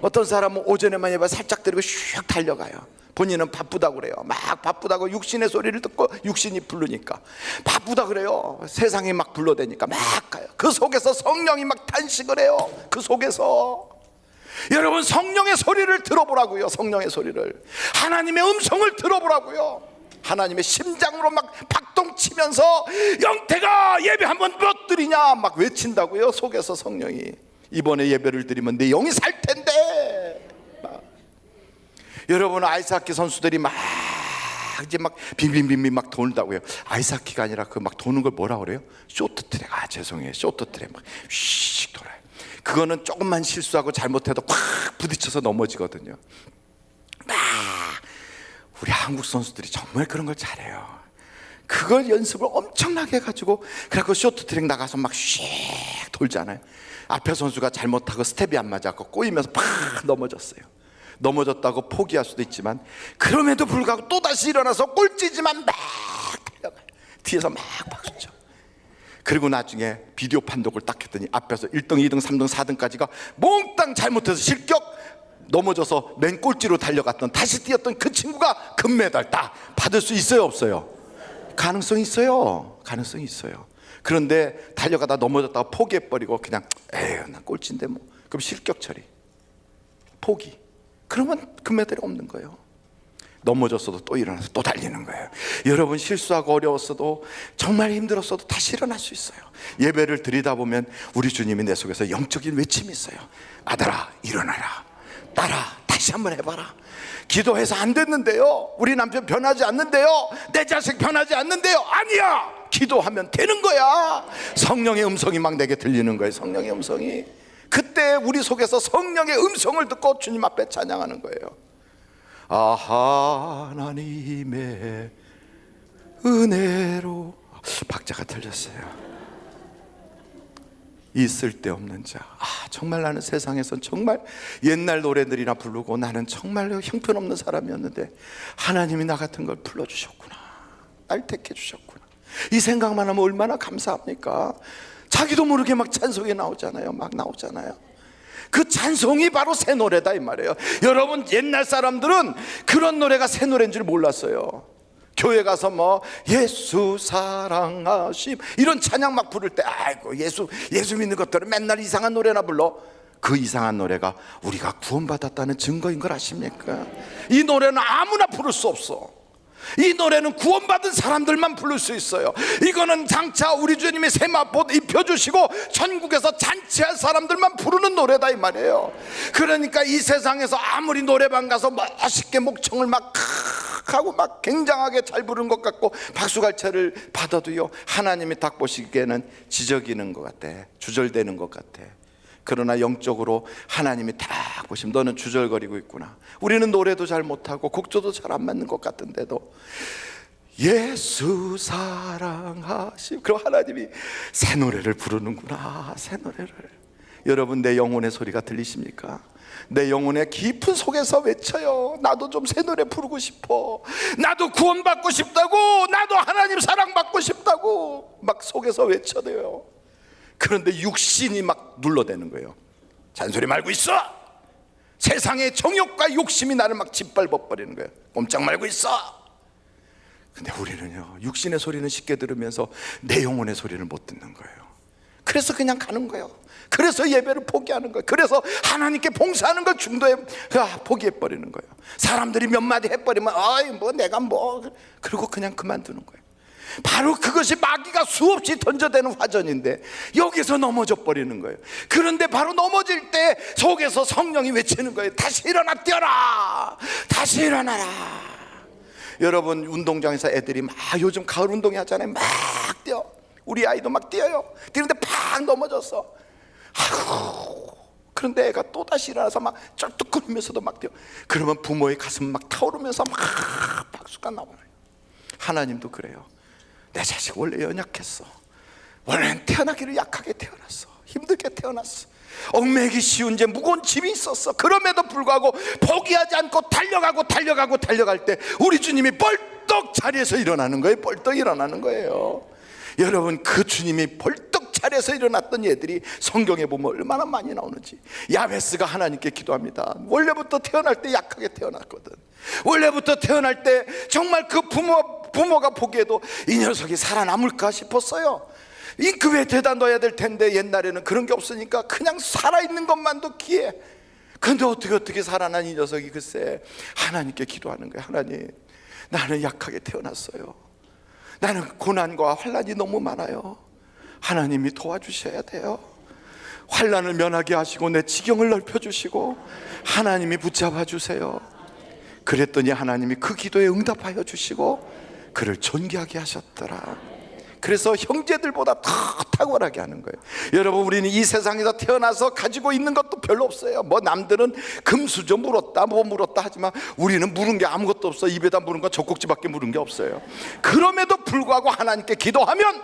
어떤 사람은 오전에만 예배 살짝 드리고 슉 달려가요. 본인은 바쁘다고 그래요. 막 바쁘다고 육신의 소리를 듣고 육신이 부르니까 바쁘다 그래요. 세상이 막 불러대니까 막 가요. 그 속에서 성령이 막 탄식을 해요. 그 속에서 여러분, 성령의 소리를 들어보라고요. 성령의 소리를, 하나님의 음성을 들어보라고요. 하나님의 심장으로 막 박동치면서 영태가 예배 한번 몇 드리냐 막 외친다고요. 속에서 성령이. 이번에 예배를 드리면 내 영이 살 텐데. 여러분, 아이스하키 선수들이 막 이제 막 빙빙빙빙 막 돈다고요. 아이스하키가 아니라 그 막 도는 걸 뭐라 그래요? 쇼트트랙. 아, 죄송해요. 쇼트트랙 막 휙 돌아요. 그거는 조금만 실수하고 잘못해도 콱 부딪혀서 넘어지거든요. 우리 한국 선수들이 정말 그런 걸 잘해요. 그걸 연습을 엄청나게 해가지고 그래갖고 쇼트트랙 나가서 막 휙 돌잖아요. 앞에 선수가 잘못하고 스텝이 안 맞아갖고 꼬이면서 팍 넘어졌어요. 넘어졌다고 포기할 수도 있지만 그럼에도 불구하고 또다시 일어나서 꼴찌지만 막 달려가요. 뒤에서 막 박수쳐. 그리고 나중에 비디오 판독을 딱 했더니 앞에서 1등, 2등, 3등, 4등까지가 몽땅 잘못해서 실격 넘어져서 맨 꼴찌로 달려갔던, 다시 뛰었던 그 친구가 금메달 딱 받을 수 있어요, 없어요? 가능성이 있어요. 가능성이 있어요. 그런데 달려가다 넘어졌다가 포기해버리고 그냥 에휴, 난 꼴찌인데 뭐, 그럼 실격 처리, 포기. 그러면 금메달이 없는 거예요. 넘어졌어도 또 일어나서 또 달리는 거예요. 여러분, 실수하고 어려웠어도 정말 힘들었어도 다시 일어날 수 있어요. 예배를 드리다 보면 우리 주님이 내 속에서 영적인 외침이 있어요. 아들아, 일어나라. 딸아, 다시 한번 해봐라. 기도해서 안 됐는데요, 우리 남편 변하지 않는데요, 내 자식 변하지 않는데요. 아니야, 기도하면 되는 거야. 성령의 음성이 막 내게 들리는 거예요. 성령의 음성이. 그때 우리 속에서 성령의 음성을 듣고 주님 앞에 찬양하는 거예요. 아, 하나님의 은혜로. 박자가 틀렸어요. 있을 데 없는 자. 아, 정말 나는 세상에선 정말 옛날 노래들이나 부르고 나는 정말로 형편없는 사람이었는데 하나님이 나 같은 걸 불러주셨구나, 날 택해 주셨구나. 이 생각만 하면 얼마나 감사합니까? 자기도 모르게 막 찬송이 나오잖아요. 막 나오잖아요. 그 찬송이 바로 새 노래다 이 말이에요. 여러분, 옛날 사람들은 그런 노래가 새 노래인 줄 몰랐어요. 교회 가서 뭐 예수 사랑하심 이런 찬양 막 부를 때 아이고 예수 믿는 것들은 맨날 이상한 노래나 불러. 그 이상한 노래가 우리가 구원받았다는 증거인 걸 아십니까? 이 노래는 아무나 부를 수 없어. 이 노래는 구원받은 사람들만 부를 수 있어요. 이거는 장차 우리 주님이 세마포 입혀주시고 천국에서 잔치할 사람들만 부르는 노래다 이 말이에요. 그러니까 이 세상에서 아무리 노래방 가서 멋있게 목청을 막 하고 막 굉장하게 잘 부르는 것 같고 박수갈채를 받아도요, 하나님이 딱 보시기에는 지저귀는 것 같아, 주절되는 것 같아. 그러나 영적으로 하나님이 딱 보시면 너는 주절거리고 있구나. 우리는 노래도 잘 못하고 곡조도 잘 안 맞는 것 같은데도 예수 사랑하시, 그럼 하나님이 새 노래를 부르는구나. 새 노래를. 여러분, 내 영혼의 소리가 들리십니까? 내 영혼의 깊은 속에서 외쳐요. 나도 좀 새 노래 부르고 싶어. 나도 구원받고 싶다고. 나도 하나님 사랑받고 싶다고 막 속에서 외쳐대요. 그런데 육신이 막 눌러대는 거예요. 잔소리 말고 있어. 세상의 정욕과 욕심이 나를 막 짓밟아 버리는 거예요. 꼼짝 말고 있어. 근데 우리는요, 육신의 소리는 쉽게 들으면서 내 영혼의 소리를 못 듣는 거예요. 그래서 그냥 가는 거예요. 그래서 예배를 포기하는 거예요. 그래서 하나님께 봉사하는 걸 중도에 포기해버리는 거예요. 사람들이 몇 마디 해버리면 아이 뭐 내가 뭐, 그리고 그냥 그만두는 거예요. 바로 그것이 마귀가 수없이 던져대는 화전인데 여기서 넘어져 버리는 거예요. 그런데 바로 넘어질 때 속에서 성령이 외치는 거예요. 다시 일어나 뛰어라, 다시 일어나라. 여러분, 운동장에서 애들이 막 요즘 가을 운동회 하잖아요. 막 뛰어. 우리 아이도 막 뛰어요. 뛰는데 팍 넘어졌어. 아이고. 그런데 애가 또다시 일어나서 막 쩔뚝거리면서도 막 뛰어. 그러면 부모의 가슴 막 타오르면서 막 박수가 나와요. 하나님도 그래요. 내 자식 원래 연약했어. 원래는 태어나기를 약하게 태어났어. 힘들게 태어났어. 얽매기 쉬운 죄 무거운 짐이 있었어. 그럼에도 불구하고 포기하지 않고 달려갈 때 우리 주님이 벌떡 자리에서 일어나는 거예요. 벌떡 일어나는 거예요. 여러분, 그 주님이 벌떡 자리에서 일어났던 예들이 성경에 보면 얼마나 많이 나오는지. 야베스가 하나님께 기도합니다. 원래부터 태어날 때 약하게 태어났거든. 원래부터 태어날 때 정말 그 부모가 보기에도 이 녀석이 살아남을까 싶었어요. 잉크에 대다 넣어야 될 텐데 옛날에는 그런 게 없으니까 그냥 살아있는 것만도 기해. 근데 어떻게 살아난 이 녀석이 글쎄 하나님께 기도하는 거예요. 하나님, 나는 약하게 태어났어요. 나는 고난과 환난이 너무 많아요. 하나님이 도와주셔야 돼요. 환난을 면하게 하시고 내 지경을 넓혀주시고 하나님이 붙잡아 주세요. 그랬더니 하나님이 그 기도에 응답하여 주시고 그를 존귀하게 하셨더라. 그래서 형제들보다 더 탁월하게 하는 거예요. 여러분, 우리는 이 세상에서 태어나서 가지고 있는 것도 별로 없어요. 뭐 남들은 금수저 물었다 뭐 물었다 하지만 우리는 물은 게 아무것도 없어. 입에다 물은 건 젖꼭지밖에 물은 게 없어요. 그럼에도 불구하고 하나님께 기도하면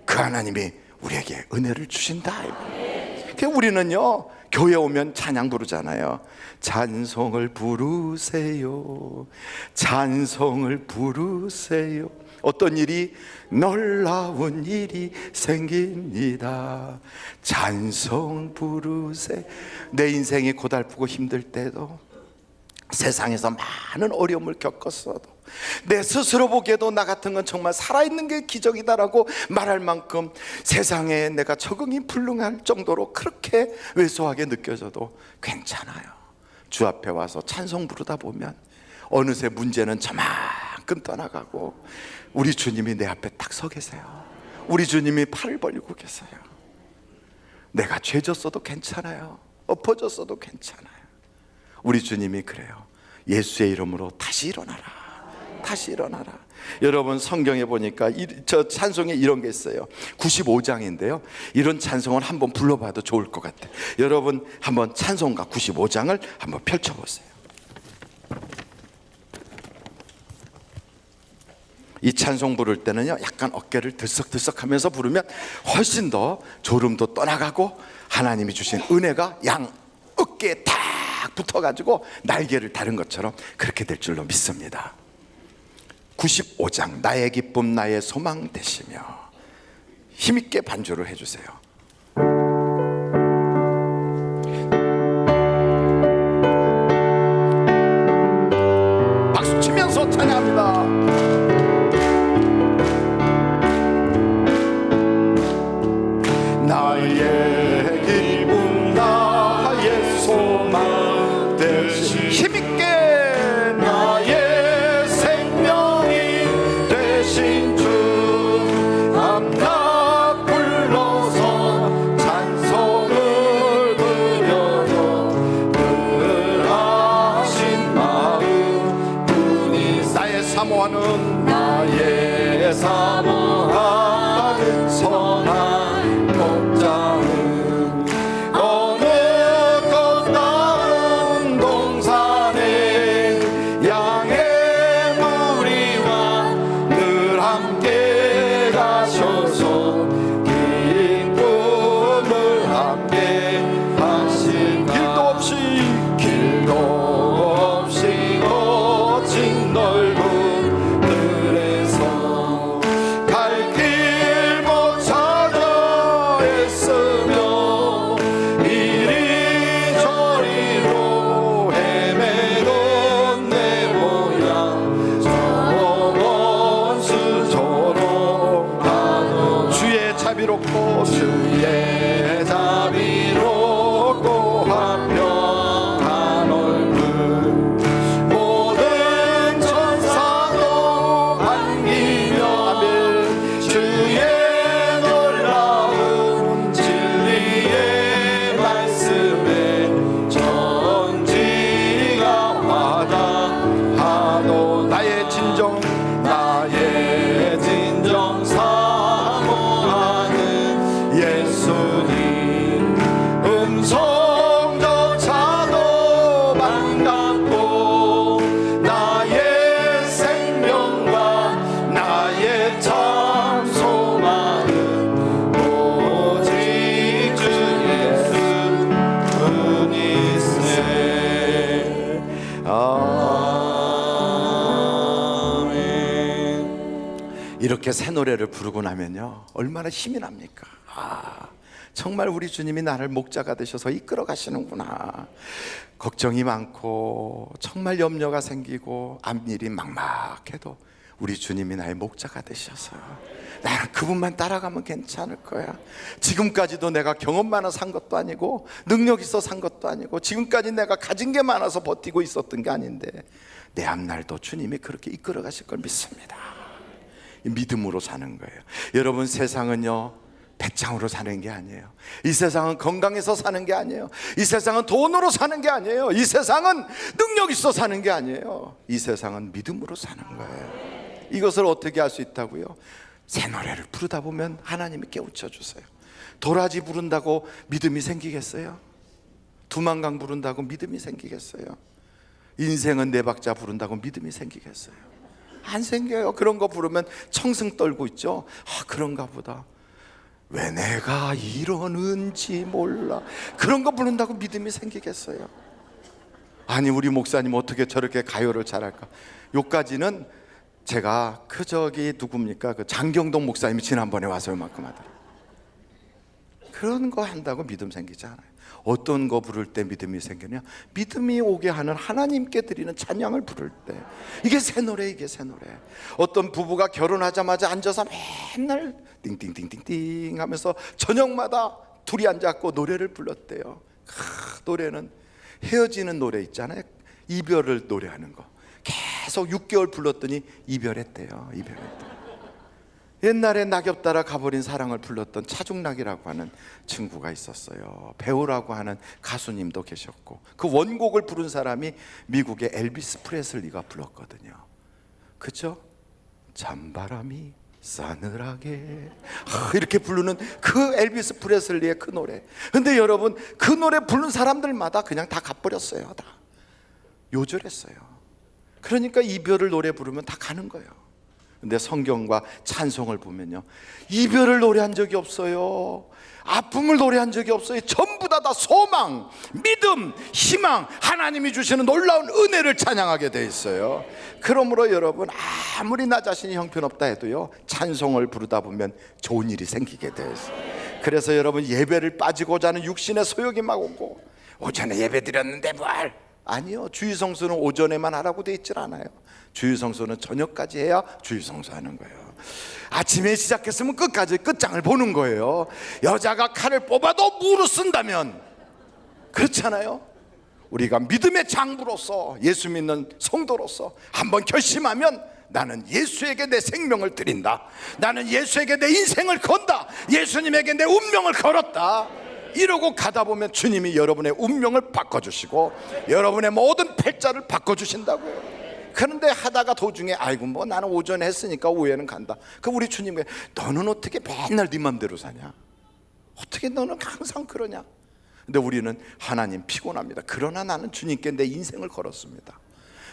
그 하나님이 우리에게 은혜를 주신다. 우리는요, 교회 오면 찬양 부르잖아요. 찬송을 부르세요, 찬송을 부르세요. 어떤 일이 놀라운 일이 생깁니다. 찬송 부르세요. 내 인생이 고달프고 힘들 때도, 세상에서 많은 어려움을 겪었어도, 내 스스로 보기에도 나 같은 건 정말 살아있는 게 기적이다라고 말할 만큼 세상에 내가 적응이 불능할 정도로 그렇게 왜소하게 느껴져도 괜찮아요. 주 앞에 와서 찬송 부르다 보면 어느새 문제는 저만큼 떠나가고 우리 주님이 내 앞에 딱 서 계세요. 우리 주님이 팔을 벌리고 계세요. 내가 죄졌어도 괜찮아요. 엎어졌어도 괜찮아요. 우리 주님이 그래요. 예수의 이름으로 다시 일어나라, 다시 일어나라. 여러분, 성경에 보니까 저 찬송에 이런 게 있어요. 95장인데요 이런 찬송을 한번 불러봐도 좋을 것 같아요. 여러분, 한번 찬송가 95장을 한번 펼쳐보세요. 이 찬송 부를 때는요, 약간 어깨를 들썩들썩하면서 부르면 훨씬 더 졸음도 떠나가고 하나님이 주신 은혜가 양 어깨에 딱 붙어가지고 날개를 다른 것처럼 그렇게 될 줄로 믿습니다. 95장, 나의 기쁨 나의 소망 되시며. 힘있게 반주를 해주세요. 박수 치면서 찬양합니다. 나의 기쁨 나의 소망 되신, 힘있게 나의 생명이 되신 주, 함께 불러서 자비롭고 주의 자비롭고 화평한 얼굴 모든 천사도 반기며 주의 놀라운 진리의 말씀에 천지가 화답하도 나의 진정 사모하는 예수님 음성조차도 반갑고 나의 생명과 나의 찬송하는 오직 주 예수 뿐이세. 이렇게 새 노래를 부르고 나면요 얼마나 힘이 납니까? 정말 우리 주님이 나를 목자가 되셔서 이끌어 가시는구나. 걱정이 많고 정말 염려가 생기고 앞일이 막막해도 우리 주님이 나의 목자가 되셔서 나는 그분만 따라가면 괜찮을 거야. 지금까지도 내가 경험 많아 산 것도 아니고 능력 있어 산 것도 아니고 지금까지 내가 가진 게 많아서 버티고 있었던 게 아닌데 내 앞날도 주님이 그렇게 이끌어 가실 걸 믿습니다. 믿음으로 사는 거예요. 여러분, 세상은요 배짱으로 사는 게 아니에요. 이 세상은 건강해서 사는 게 아니에요. 이 세상은 돈으로 사는 게 아니에요. 이 세상은 능력 있어 사는 게 아니에요. 이 세상은 믿음으로 사는 거예요. 이것을 어떻게 할 수 있다고요? 새 노래를 부르다 보면 하나님이 깨우쳐 주세요. 도라지 부른다고 믿음이 생기겠어요? 두만강 부른다고 믿음이 생기겠어요? 인생은 네 박자 부른다고 믿음이 생기겠어요? 안 생겨요. 그런 거 부르면 청승 떨고 있죠. 그런가 보다. 왜 내가 이러는지 몰라. 그런 거 부른다고 믿음이 생기겠어요? 아니, 우리 목사님 어떻게 저렇게 가요를 잘할까? 요까지는 제가 누굽니까? 그 장경동 목사님이 지난번에 와서 요만큼 하더라고요. 그런 거 한다고 믿음 생기지 않아요. 어떤 거 부를 때 믿음이 생기냐? 믿음이 오게 하는 하나님께 드리는 찬양을 부를 때. 이게 새 노래, 이게 새 노래. 어떤 부부가 결혼하자마자 앉아서 맨날 띵띵띵띵띵 하면서 저녁마다 둘이 앉아서 노래를 불렀대요. 노래는 헤어지는 노래 있잖아요. 이별을 노래하는 거. 계속 6개월 불렀더니 이별했대요. 이별했대요. 옛날에 낙엽 따라 가버린 사랑을 불렀던 차중락이라고 하는 친구가 있었어요. 배우라고 하는 가수님도 계셨고, 그 원곡을 부른 사람이 미국의 엘비스 프레슬리가 불렀거든요. 그죠? 찬바람이 싸늘하게 이렇게 부르는 그 엘비스 프레슬리의 그 노래. 근데 여러분, 그 노래 부른 사람들마다 그냥 다 가버렸어요. 다 요절했어요. 그러니까 이별을 노래 부르면 다 가는 거예요. 근데 성경과 찬송을 보면요, 이별을 노래한 적이 없어요. 아픔을 노래한 적이 없어요. 전부 다 소망, 믿음, 희망, 하나님이 주시는 놀라운 은혜를 찬양하게 돼 있어요. 그러므로 여러분, 아무리 나 자신이 형편없다 해도요, 찬송을 부르다 보면 좋은 일이 생기게 돼 있어요. 그래서 여러분, 예배를 빠지고자 하는 육신의 소욕이 막 오고, 오전에 예배 드렸는데 뭘? 아니요, 주일성수는 오전에만 하라고 돼 있질 않아요. 주일성수는 저녁까지 해야 주일성수하는 거예요. 아침에 시작했으면 끝까지 끝장을 보는 거예요. 여자가 칼을 뽑아도 무를 쓴다면, 그렇잖아요. 우리가 믿음의 장부로서, 예수 믿는 성도로서 한번 결심하면, 나는 예수에게 내 생명을 드린다, 나는 예수에게 내 인생을 건다, 예수님에게 내 운명을 걸었다, 이러고 가다 보면 주님이 여러분의 운명을 바꿔주시고 여러분의 모든 패자를 바꿔주신다고요. 그런데 하다가 도중에 아이고 뭐 나는 오전에 했으니까 오후에는 간다. 그 우리 주님이 너는 어떻게 맨날 네 맘대로 사냐? 어떻게 너는 항상 그러냐? 근데 우리는 하나님 피곤합니다. 그러나 나는 주님께 내 인생을 걸었습니다.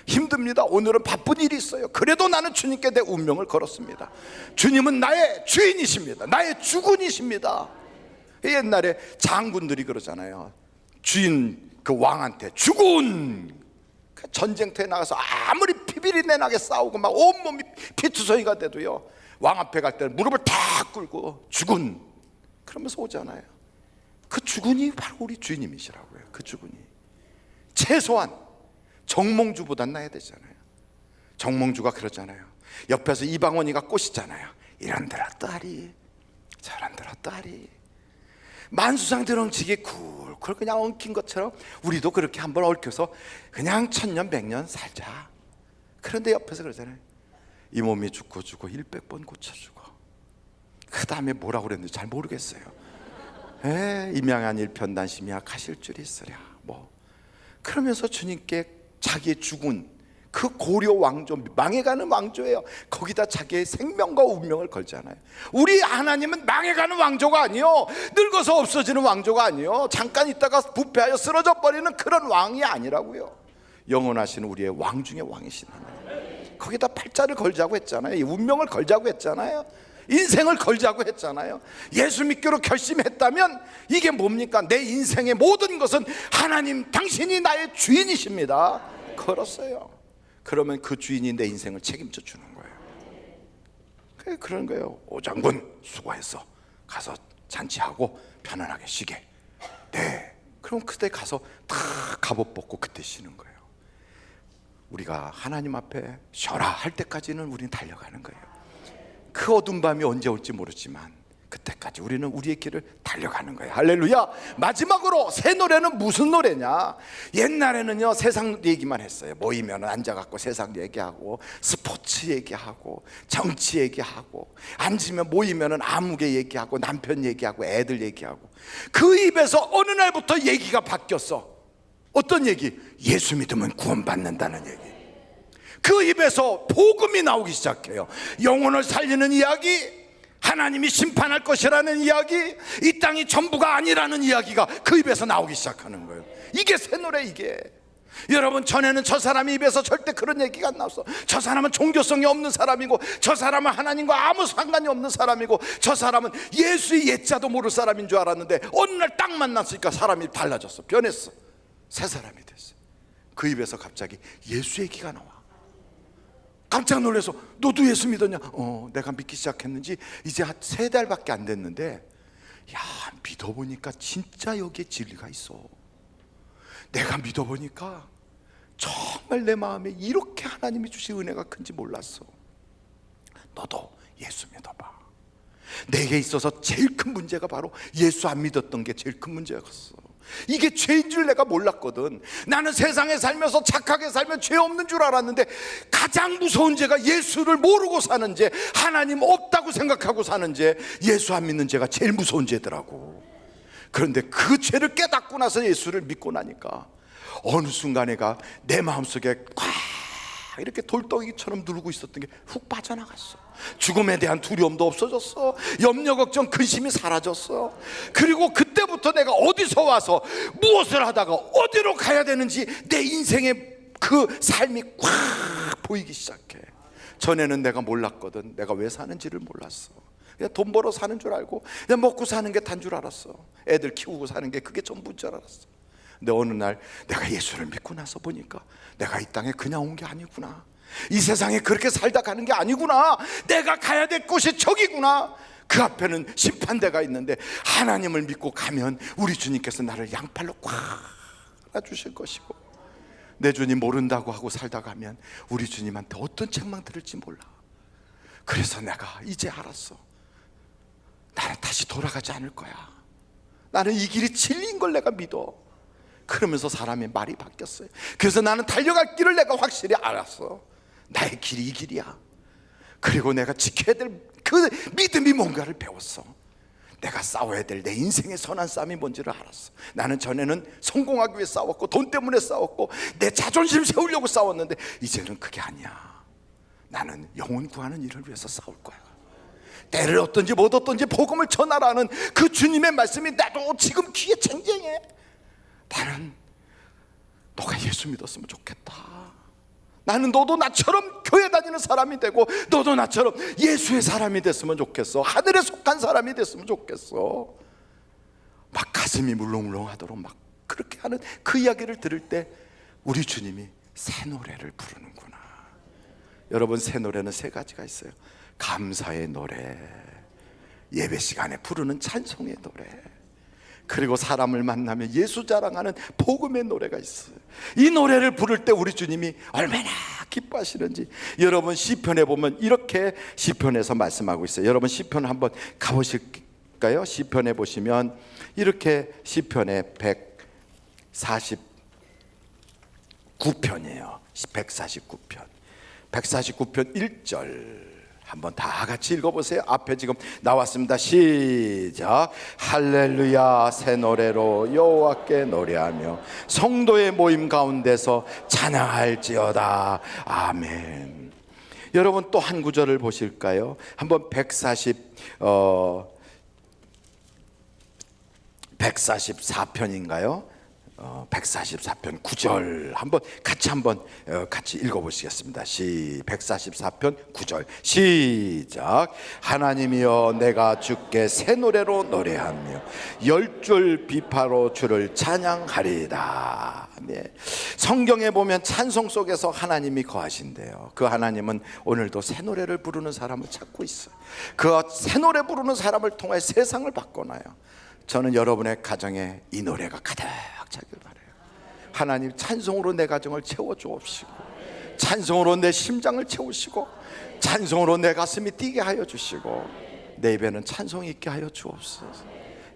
힘듭니다. 오늘은 바쁜 일이 있어요. 그래도 나는 주님께 내 운명을 걸었습니다. 주님은 나의 주인이십니다. 나의 주군이십니다. 옛날에 장군들이 그러잖아요. 주인 그 왕한테 주군, 전쟁터에 나가서 아무리 피비린내 나게 싸우고 막 온몸이 피투성이가 돼도요, 왕 앞에 갈 때는 무릎을 탁 꿇고 주군 그러면서 오잖아요. 그 주군이 바로 우리 주인님이시라고요. 그 주군이 최소한 정몽주보단 나야 되잖아요. 정몽주가 그러잖아요. 옆에서 이방원이가 꼬시잖아요. 이런들 어떠하리, 잘 안 들어 딸이. 만수상 드렁치기 쿨쿨 그냥 엉킨 것처럼 우리도 그렇게 한번 얽혀서 그냥 천년 백년 살자. 그런데 옆에서 그러잖아요. 이 몸이 죽고 100번 고쳐주고 그 다음에 뭐라고 그랬는지 잘 모르겠어요. 임양한 일편단심이야 가실 줄이 있으랴 뭐 그러면서 주님께 자기의 죽은 그 고려 왕조, 망해가는 왕조예요. 거기다 자기의 생명과 운명을 걸잖아요. 우리 하나님은 망해가는 왕조가 아니요, 늙어서 없어지는 왕조가 아니요, 잠깐 있다가 부패하여 쓰러져 버리는 그런 왕이 아니라고요. 영원하신 우리의 왕 중의 왕이신 하나님, 거기다 팔자를 걸자고 했잖아요. 이 운명을 걸자고 했잖아요. 인생을 걸자고 했잖아요. 예수 믿기로 결심했다면 이게 뭡니까? 내 인생의 모든 것은 하나님 당신이 나의 주인이십니다. 걸었어요. 그러면 그 주인이 내 인생을 책임져 주는 거예요. 그런 거예요. 오장군 수고해서 가서 잔치하고 편안하게 쉬게. 네. 그럼 그때 가서 다 갑옷 벗고 그때 쉬는 거예요. 우리가 하나님 앞에 쉬어라 할 때까지는 우리는 달려가는 거예요. 그 어두운 밤이 언제 올지 모르지만 그때까지 우리는 우리의 길을 달려가는 거예요. 할렐루야. 마지막으로 새 노래는 무슨 노래냐? 옛날에는요 세상 얘기만 했어요. 모이면 앉아갖고 세상 얘기하고 스포츠 얘기하고 정치 얘기하고, 앉으면 모이면 아무개 얘기하고 남편 얘기하고 애들 얘기하고. 그 입에서 어느 날부터 얘기가 바뀌었어. 어떤 얘기? 예수 믿으면 구원받는다는 얘기. 그 입에서 복음이 나오기 시작해요. 영혼을 살리는 이야기, 하나님이 심판할 것이라는 이야기, 이 땅이 전부가 아니라는 이야기가 그 입에서 나오기 시작하는 거예요. 이게 새 노래. 이게 여러분, 전에는 저 사람의 입에서 절대 그런 얘기가 안 나왔어. 저 사람은 종교성이 없는 사람이고, 저 사람은 하나님과 아무 상관이 없는 사람이고, 저 사람은 예수의 옛자도 모를 사람인 줄 알았는데 어느 날 딱 만났으니까 사람이 달라졌어. 변했어. 새 사람이 됐어. 그 입에서 갑자기 예수 얘기가 나와. 깜짝 놀라서 너도 예수 믿었냐? 내가 믿기 시작했는지 이제 한 3달밖에 안 됐는데, 야, 믿어보니까 진짜 여기에 진리가 있어. 내가 믿어보니까 정말 내 마음에 이렇게 하나님이 주신 은혜가 큰지 몰랐어. 너도 예수 믿어봐. 내게 있어서 제일 큰 문제가 바로 예수 안 믿었던 게 제일 큰 문제였어. 이게 죄인 줄 내가 몰랐거든. 나는 세상에 살면서 착하게 살면 죄 없는 줄 알았는데, 가장 무서운 죄가 예수를 모르고 사는 죄, 하나님 없다고 생각하고 사는 죄, 예수 안 믿는 죄가 제일 무서운 죄더라고. 그런데 그 죄를 깨닫고 나서 예수를 믿고 나니까 어느 순간에가 내 마음속에 꽉 이렇게 돌덩이처럼 누르고 있었던 게 훅 빠져나갔어. 죽음에 대한 두려움도 없어졌어. 염려, 걱정, 근심이 사라졌어. 그리고 그때부터 내가 어디서 와서 무엇을 하다가 어디로 가야 되는지 내 인생의 그 삶이 꽉 보이기 시작해. 전에는 내가 몰랐거든. 내가 왜 사는지를 몰랐어. 그냥 돈 벌어 사는 줄 알고, 그냥 먹고 사는 게 단 줄 알았어. 애들 키우고 사는 게 그게 전부인 줄 알았어. 근데 어느 날 내가 예수를 믿고 나서 보니까 내가 이 땅에 그냥 온 게 아니구나. 이 세상에 그렇게 살다 가는 게 아니구나. 내가 가야 될 곳이 저기구나. 그 앞에는 심판대가 있는데 하나님을 믿고 가면 우리 주님께서 나를 양팔로 꽉 안아주실 것이고, 내 주님 모른다고 하고 살다 가면 우리 주님한테 어떤 책망 들을지 몰라. 그래서 내가 이제 알았어. 나는 다시 돌아가지 않을 거야. 나는 이 길이 진리인 걸 내가 믿어. 그러면서 사람의 말이 바뀌었어요. 그래서 나는 달려갈 길을 내가 확실히 알았어. 나의 길이 이 길이야. 그리고 내가 지켜야 될 그 믿음이 뭔가를 배웠어. 내가 싸워야 될 내 인생의 선한 싸움이 뭔지를 알았어. 나는 전에는 성공하기 위해 싸웠고, 돈 때문에 싸웠고, 내 자존심 세우려고 싸웠는데 이제는 그게 아니야. 나는 영혼 구하는 일을 위해서 싸울 거야. 때를 얻든지 못 얻든지 복음을 전하라는 그 주님의 말씀이 나도 지금 귀에 쟁쟁해. 나는 너가 예수 믿었으면 좋겠다. 나는 너도 나처럼 교회 다니는 사람이 되고, 너도 나처럼 예수의 사람이 됐으면 좋겠어. 하늘에 속한 사람이 됐으면 좋겠어. 막 가슴이 물렁물렁하도록 막 그렇게 하는 그 이야기를 들을 때 우리 주님이 새 노래를 부르는구나. 여러분, 새 노래는 3가지가 있어요. 감사의 노래, 예배 시간에 부르는 찬송의 노래, 그리고 사람을 만나면 예수 자랑하는 복음의 노래가 있어요. 이 노래를 부를 때 우리 주님이 얼마나 기뻐하시는지. 여러분, 시편에 보면 이렇게 시편에서 말씀하고 있어요. 여러분, 시편 한번 가보실 볼까요? 시편에 보시면 이렇게 시편에 149편이에요. 149편. 149편 1절 한번 다 같이 읽어보세요. 앞에 지금 나왔습니다. 시작. 할렐루야 새 노래로 여호와께 노래하며 성도의 모임 가운데서 찬양할지어다. 아멘. 여러분 또 한 구절을 보실까요? 한번 144편인가요? 144편 9절 같이 읽어보시겠습니다. 144편 9절 시작. 하나님이여 내가 주께 새 노래로 노래하며 열줄 비파로 주를 찬양하리이다. 네. 성경에 보면 찬송 속에서 하나님이 거하신대요. 그 하나님은 오늘도 새 노래를 부르는 사람을 찾고 있어요. 그 새 노래 부르는 사람을 통해 세상을 바꿔놔요. 저는 여러분의 가정에 이 노래가 가득 차길 바라요. 하나님 찬송으로 내 가정을 채워주옵시고, 찬송으로 내 심장을 채우시고, 찬송으로 내 가슴이 뛰게 하여 주시고, 내 입에는 찬송이 있게 하여 주옵소서.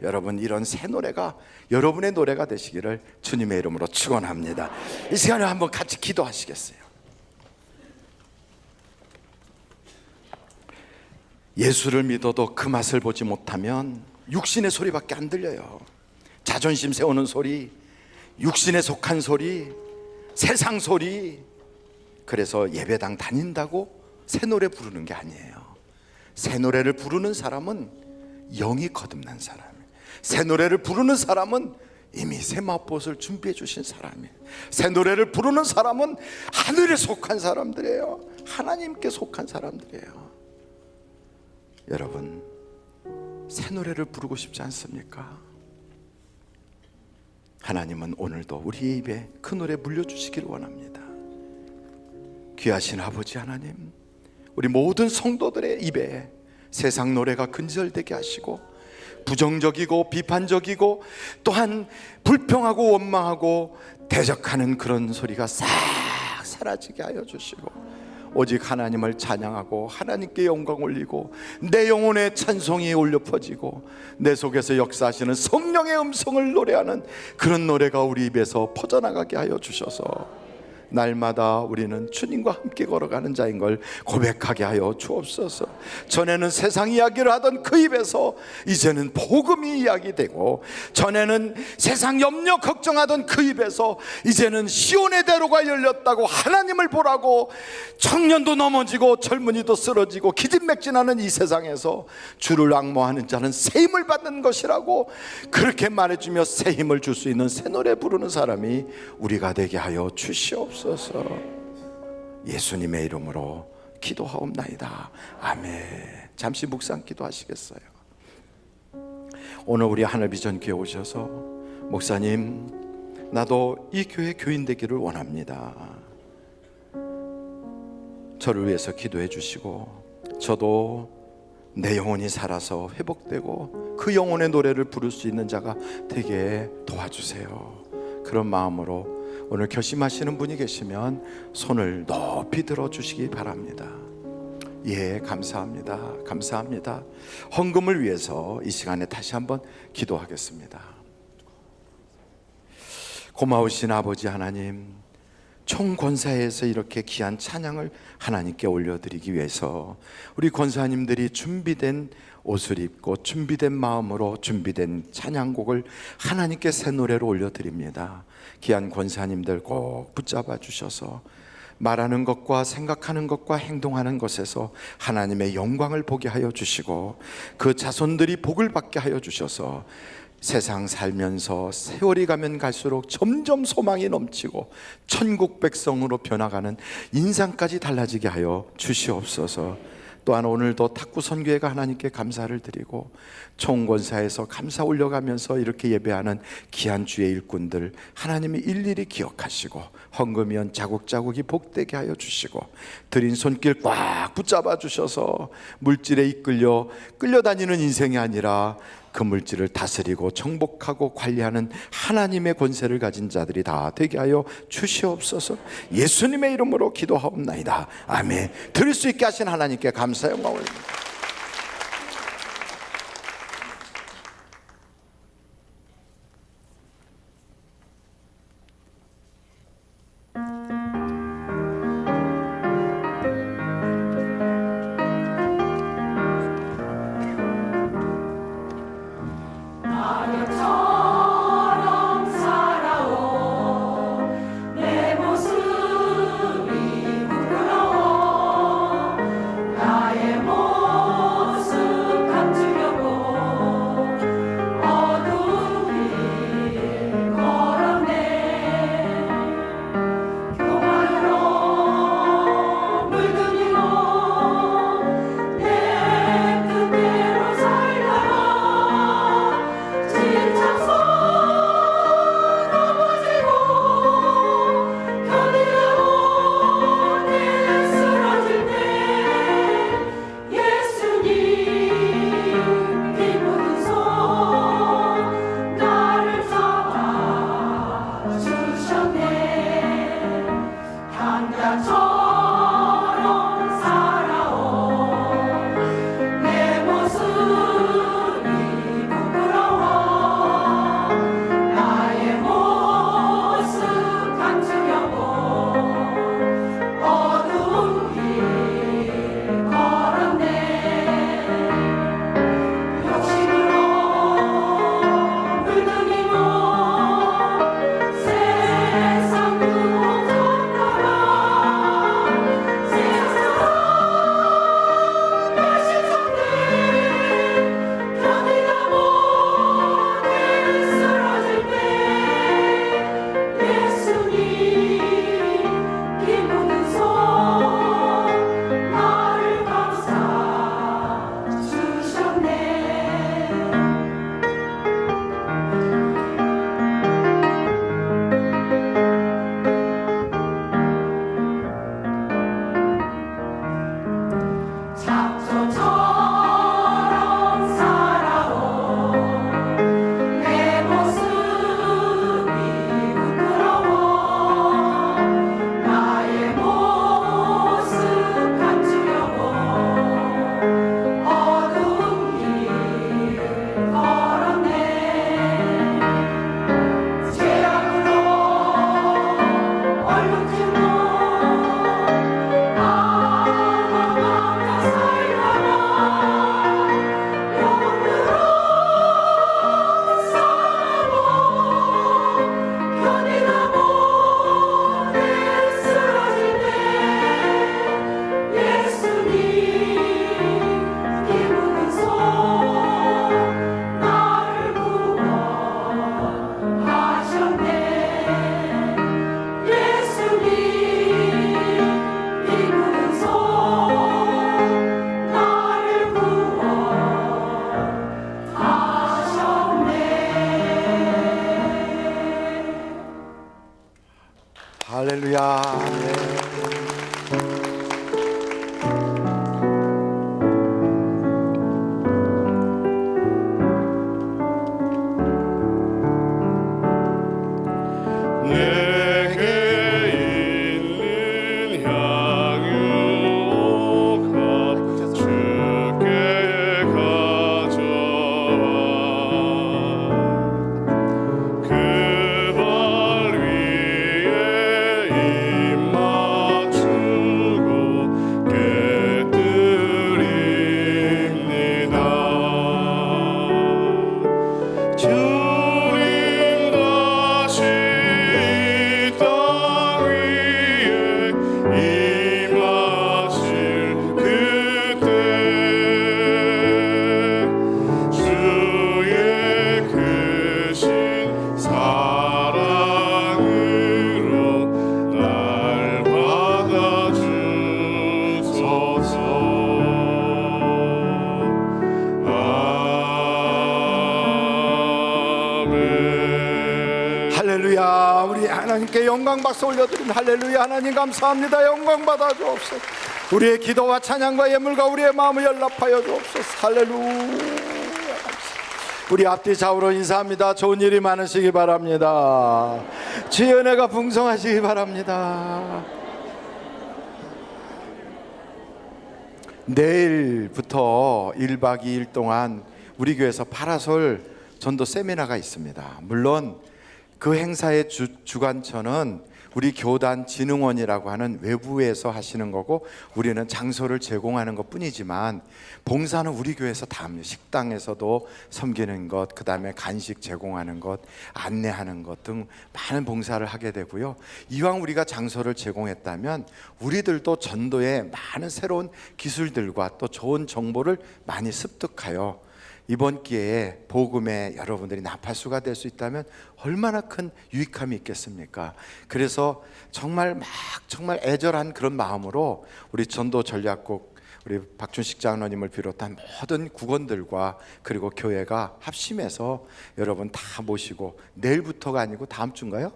여러분 이런 새 노래가 여러분의 노래가 되시기를 주님의 이름으로 축원합니다. 이 시간에 한번 같이 기도하시겠어요? 예수를 믿어도 그 맛을 보지 못하면 육신의 소리밖에 안 들려요. 자존심 세우는 소리, 육신에 속한 소리, 세상 소리. 그래서 예배당 다닌다고 새 노래 부르는 게 아니에요. 새 노래를 부르는 사람은 영이 거듭난 사람이에요. 새 노래를 부르는 사람은 이미 새 맛봇을 준비해 주신 사람이에요. 새 노래를 부르는 사람은 하늘에 속한 사람들이에요. 하나님께 속한 사람들이에요. 여러분 새 노래를 부르고 싶지 않습니까? 하나님은 오늘도 우리 입에 그 노래 물려주시길 원합니다. 귀하신 아버지 하나님, 우리 모든 성도들의 입에 세상 노래가 근절되게 하시고, 부정적이고 비판적이고 또한 불평하고 원망하고 대적하는 그런 소리가 싹 사라지게 하여 주시고, 오직 하나님을 찬양하고 하나님께 영광 올리고 내 영혼의 찬송이 울려 퍼지고 내 속에서 역사하시는 성령의 음성을 노래하는 그런 노래가 우리 입에서 퍼져나가게 하여 주셔서 날마다 우리는 주님과 함께 걸어가는 자인 걸 고백하게 하여 주옵소서. 전에는 세상 이야기를 하던 그 입에서 이제는 복음이 이야기되고, 전에는 세상 염려 걱정하던 그 입에서 이제는 시온의 대로가 열렸다고 하나님을 보라고, 청년도 넘어지고 젊은이도 쓰러지고 기진맥진하는 이 세상에서 주를 앙모하는 자는 새 힘을 받는 것이라고 그렇게 말해주며 새 힘을 줄 수 있는 새 노래 부르는 사람이 우리가 되게 하여 주시옵소서. 예수님의 이름으로 기도하옵나이다. 아멘. 잠시 묵상 기도하시겠어요? 오늘 우리 하늘비전 교회 오셔서 목사님, 나도 이 교회 교인 되기를 원합니다. 저를 위해서 기도해 주시고, 저도 내 영혼이 살아서 회복되고 그 영혼의 노래를 부를 수 있는 자가 되게 도와주세요. 그런 마음으로 오늘 결심하시는 분이 계시면 손을 높이 들어 주시기 바랍니다. 예, 감사합니다. 감사합니다. 헌금을 위해서 이 시간에 다시 한번 기도하겠습니다. 고마우신 아버지 하나님, 총권사에서 이렇게 귀한 찬양을 하나님께 올려드리기 위해서 우리 권사님들이 준비된 옷을 입고 준비된 마음으로 준비된 찬양곡을 하나님께 새 노래로 올려드립니다. 귀한 권사님들 꼭 붙잡아 주셔서 말하는 것과 생각하는 것과 행동하는 것에서 하나님의 영광을 보게 하여 주시고, 그 자손들이 복을 받게 하여 주셔서 세상 살면서 세월이 가면 갈수록 점점 소망이 넘치고 천국 백성으로 변화가는 인상까지 달라지게 하여 주시옵소서. 또한 오늘도 탁구 선교회가 하나님께 감사를 드리고 총권사에서 감사 올려가면서 이렇게 예배하는 귀한 주의 일꾼들 하나님이 일일이 기억하시고 헌금이연 자국자국이 복되게 하여 주시고, 드린 손길 꽉 붙잡아 주셔서 물질에 이끌려 끌려다니는 인생이 아니라 그 물질을 다스리고 정복하고 관리하는 하나님의 권세를 가진 자들이 다 되게 하여 주시옵소서. 예수님의 이름으로 기도하옵나이다. 아멘. 드릴 수 있게 하신 하나님께 감사 영광을 올립니다. 하나님께 영광 박수 올려드립니다. 할렐루야. 하나님 감사합니다. 영광 받아 주옵소서. 우리의 기도와 찬양과 예물과 우리의 마음을 연락하여 주옵소서. 할렐루야. 우리 앞뒤 좌우로 인사합니다. 좋은 일이 많으시기 바랍니다. 주의 은혜가 풍성하시기 바랍니다. 내일부터 1박 2일 동안 우리 교회에서 파라솔 전도 세미나가 있습니다. 물론 그 행사의 주관처는 우리 교단 진흥원이라고 하는 외부에서 하시는 거고 우리는 장소를 제공하는 것 뿐이지만 봉사는 우리 교회에서 다 합니다. 식당에서도 섬기는 것, 그 다음에 간식 제공하는 것, 안내하는 것 등 많은 봉사를 하게 되고요. 이왕 우리가 장소를 제공했다면 우리들도 전도에 많은 새로운 기술들과 또 좋은 정보를 많이 습득하여 이번 기회에 복음에 여러분들이 나팔수가 될 수 있다면 얼마나 큰 유익함이 있겠습니까? 그래서 정말 애절한 그런 마음으로 우리 전도 전략국 우리 박준식 장로님을 비롯한 모든 국원들과 그리고 교회가 합심해서 여러분 다 모시고 내일부터가 아니고 다음 주인가요?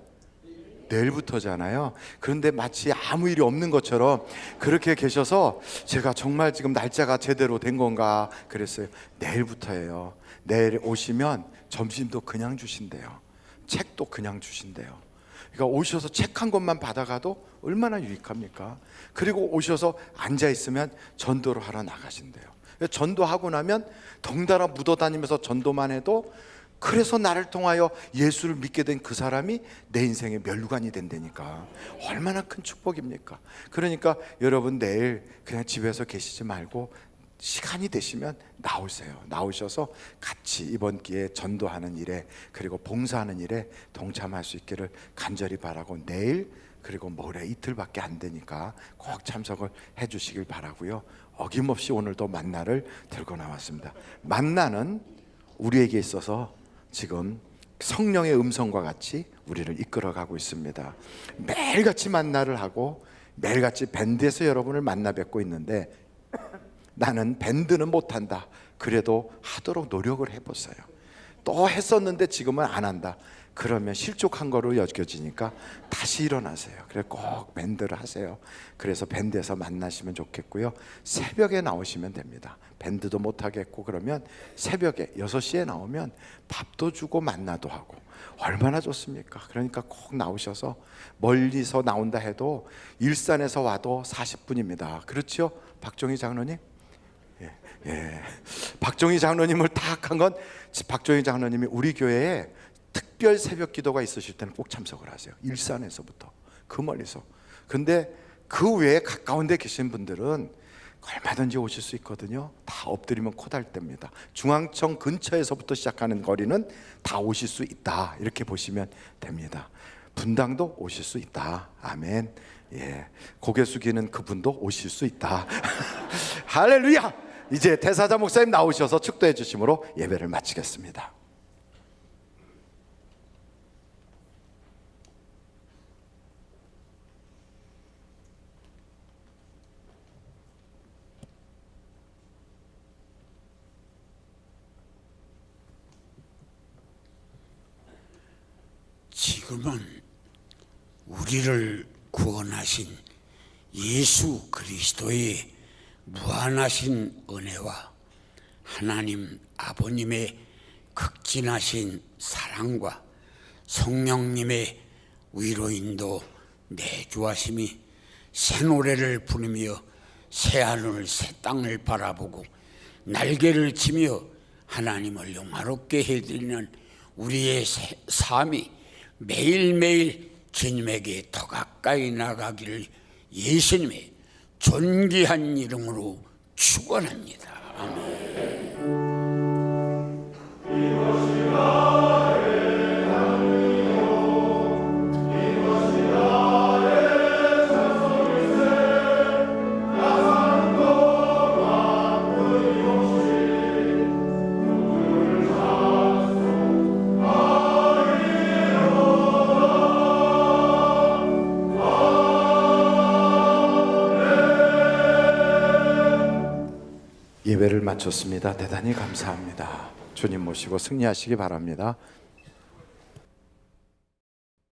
내일부터잖아요. 그런데 마치 아무 일이 없는 것처럼 그렇게 계셔서 제가 정말 지금 날짜가 제대로 된 건가 그랬어요. 내일부터예요. 내일 오시면 점심도 그냥 주신대요. 책도 그냥 주신대요. 그러니까 오셔서 책 한 권만 받아가도 얼마나 유익합니까? 그리고 오셔서 앉아있으면 전도를 하러 나가신대요. 전도하고 나면 덩달아 묻어다니면서 전도만 해도 그래서 나를 통하여 예수를 믿게 된 그 사람이 내 인생의 면류관이 된다니까 얼마나 큰 축복입니까? 그러니까 여러분 내일 그냥 집에서 계시지 말고 시간이 되시면 나오세요. 나오셔서 같이 이번 기회에 전도하는 일에 그리고 봉사하는 일에 동참할 수 있기를 간절히 바라고 내일 그리고 모레 이틀밖에 안 되니까 꼭 참석을 해주시길 바라고요. 어김없이 오늘도 만나를 들고 나왔습니다. 만나는 우리에게 있어서 지금 성령의 음성과 같이 우리를 이끌어가고 있습니다. 매일같이 만나를 하고 매일같이 밴드에서 여러분을 만나 뵙고 있는데 나는 밴드는 못한다. 그래도 하도록 노력을 해보세요. 또 했었는데 지금은 안 한다. 그러면 실족한 거로 여겨지니까 다시 일어나세요. 그래 꼭 밴드를 하세요. 그래서 밴드에서 만나시면 좋겠고요. 새벽에 나오시면 됩니다. 밴드도 못 하겠고 그러면 새벽에 6시에 나오면 밥도 주고 만나도 하고 얼마나 좋습니까? 그러니까 꼭 나오셔서 멀리서 나온다 해도 일산에서 와도 40분입니다. 그렇죠? 박종희 장로님? 예. 박종희 장로님을 탁한 건 박종희 장로님이 우리 교회에 특별 새벽 기도가 있으실 때는 꼭 참석을 하세요. 일산에서부터 그 멀리서. 근데 그 외에 가까운 데 계신 분들은 얼마든지 오실 수 있거든요. 다 엎드리면 코달됩니다. 중앙청 근처에서부터 시작하는 거리는 다 오실 수 있다. 이렇게 보시면 됩니다. 분당도 오실 수 있다. 아멘. 예, 고개 숙이는 그분도 오실 수 있다. 할렐루야. 이제 대사자 목사님 나오셔서 축도해 주심으로 예배를 마치겠습니다. 지금은 우리를 구원하신 예수 그리스도의 무한하신 은혜와 하나님 아버님의 극진하신 사랑과 성령님의 위로인도 내주하심이 새 노래를 부르며 새 하늘 새 땅을 바라보고 날개를 치며 하나님을 영화롭게 해드리는 우리의 삶이 매일매일 주님에게 더 가까이 나가기를 예수님의 존귀한 이름으로 축원합니다. 아멘. 예배를 마쳤습니다. 대단히 감사합니다. 주님 모시고 승리하시기 바랍니다.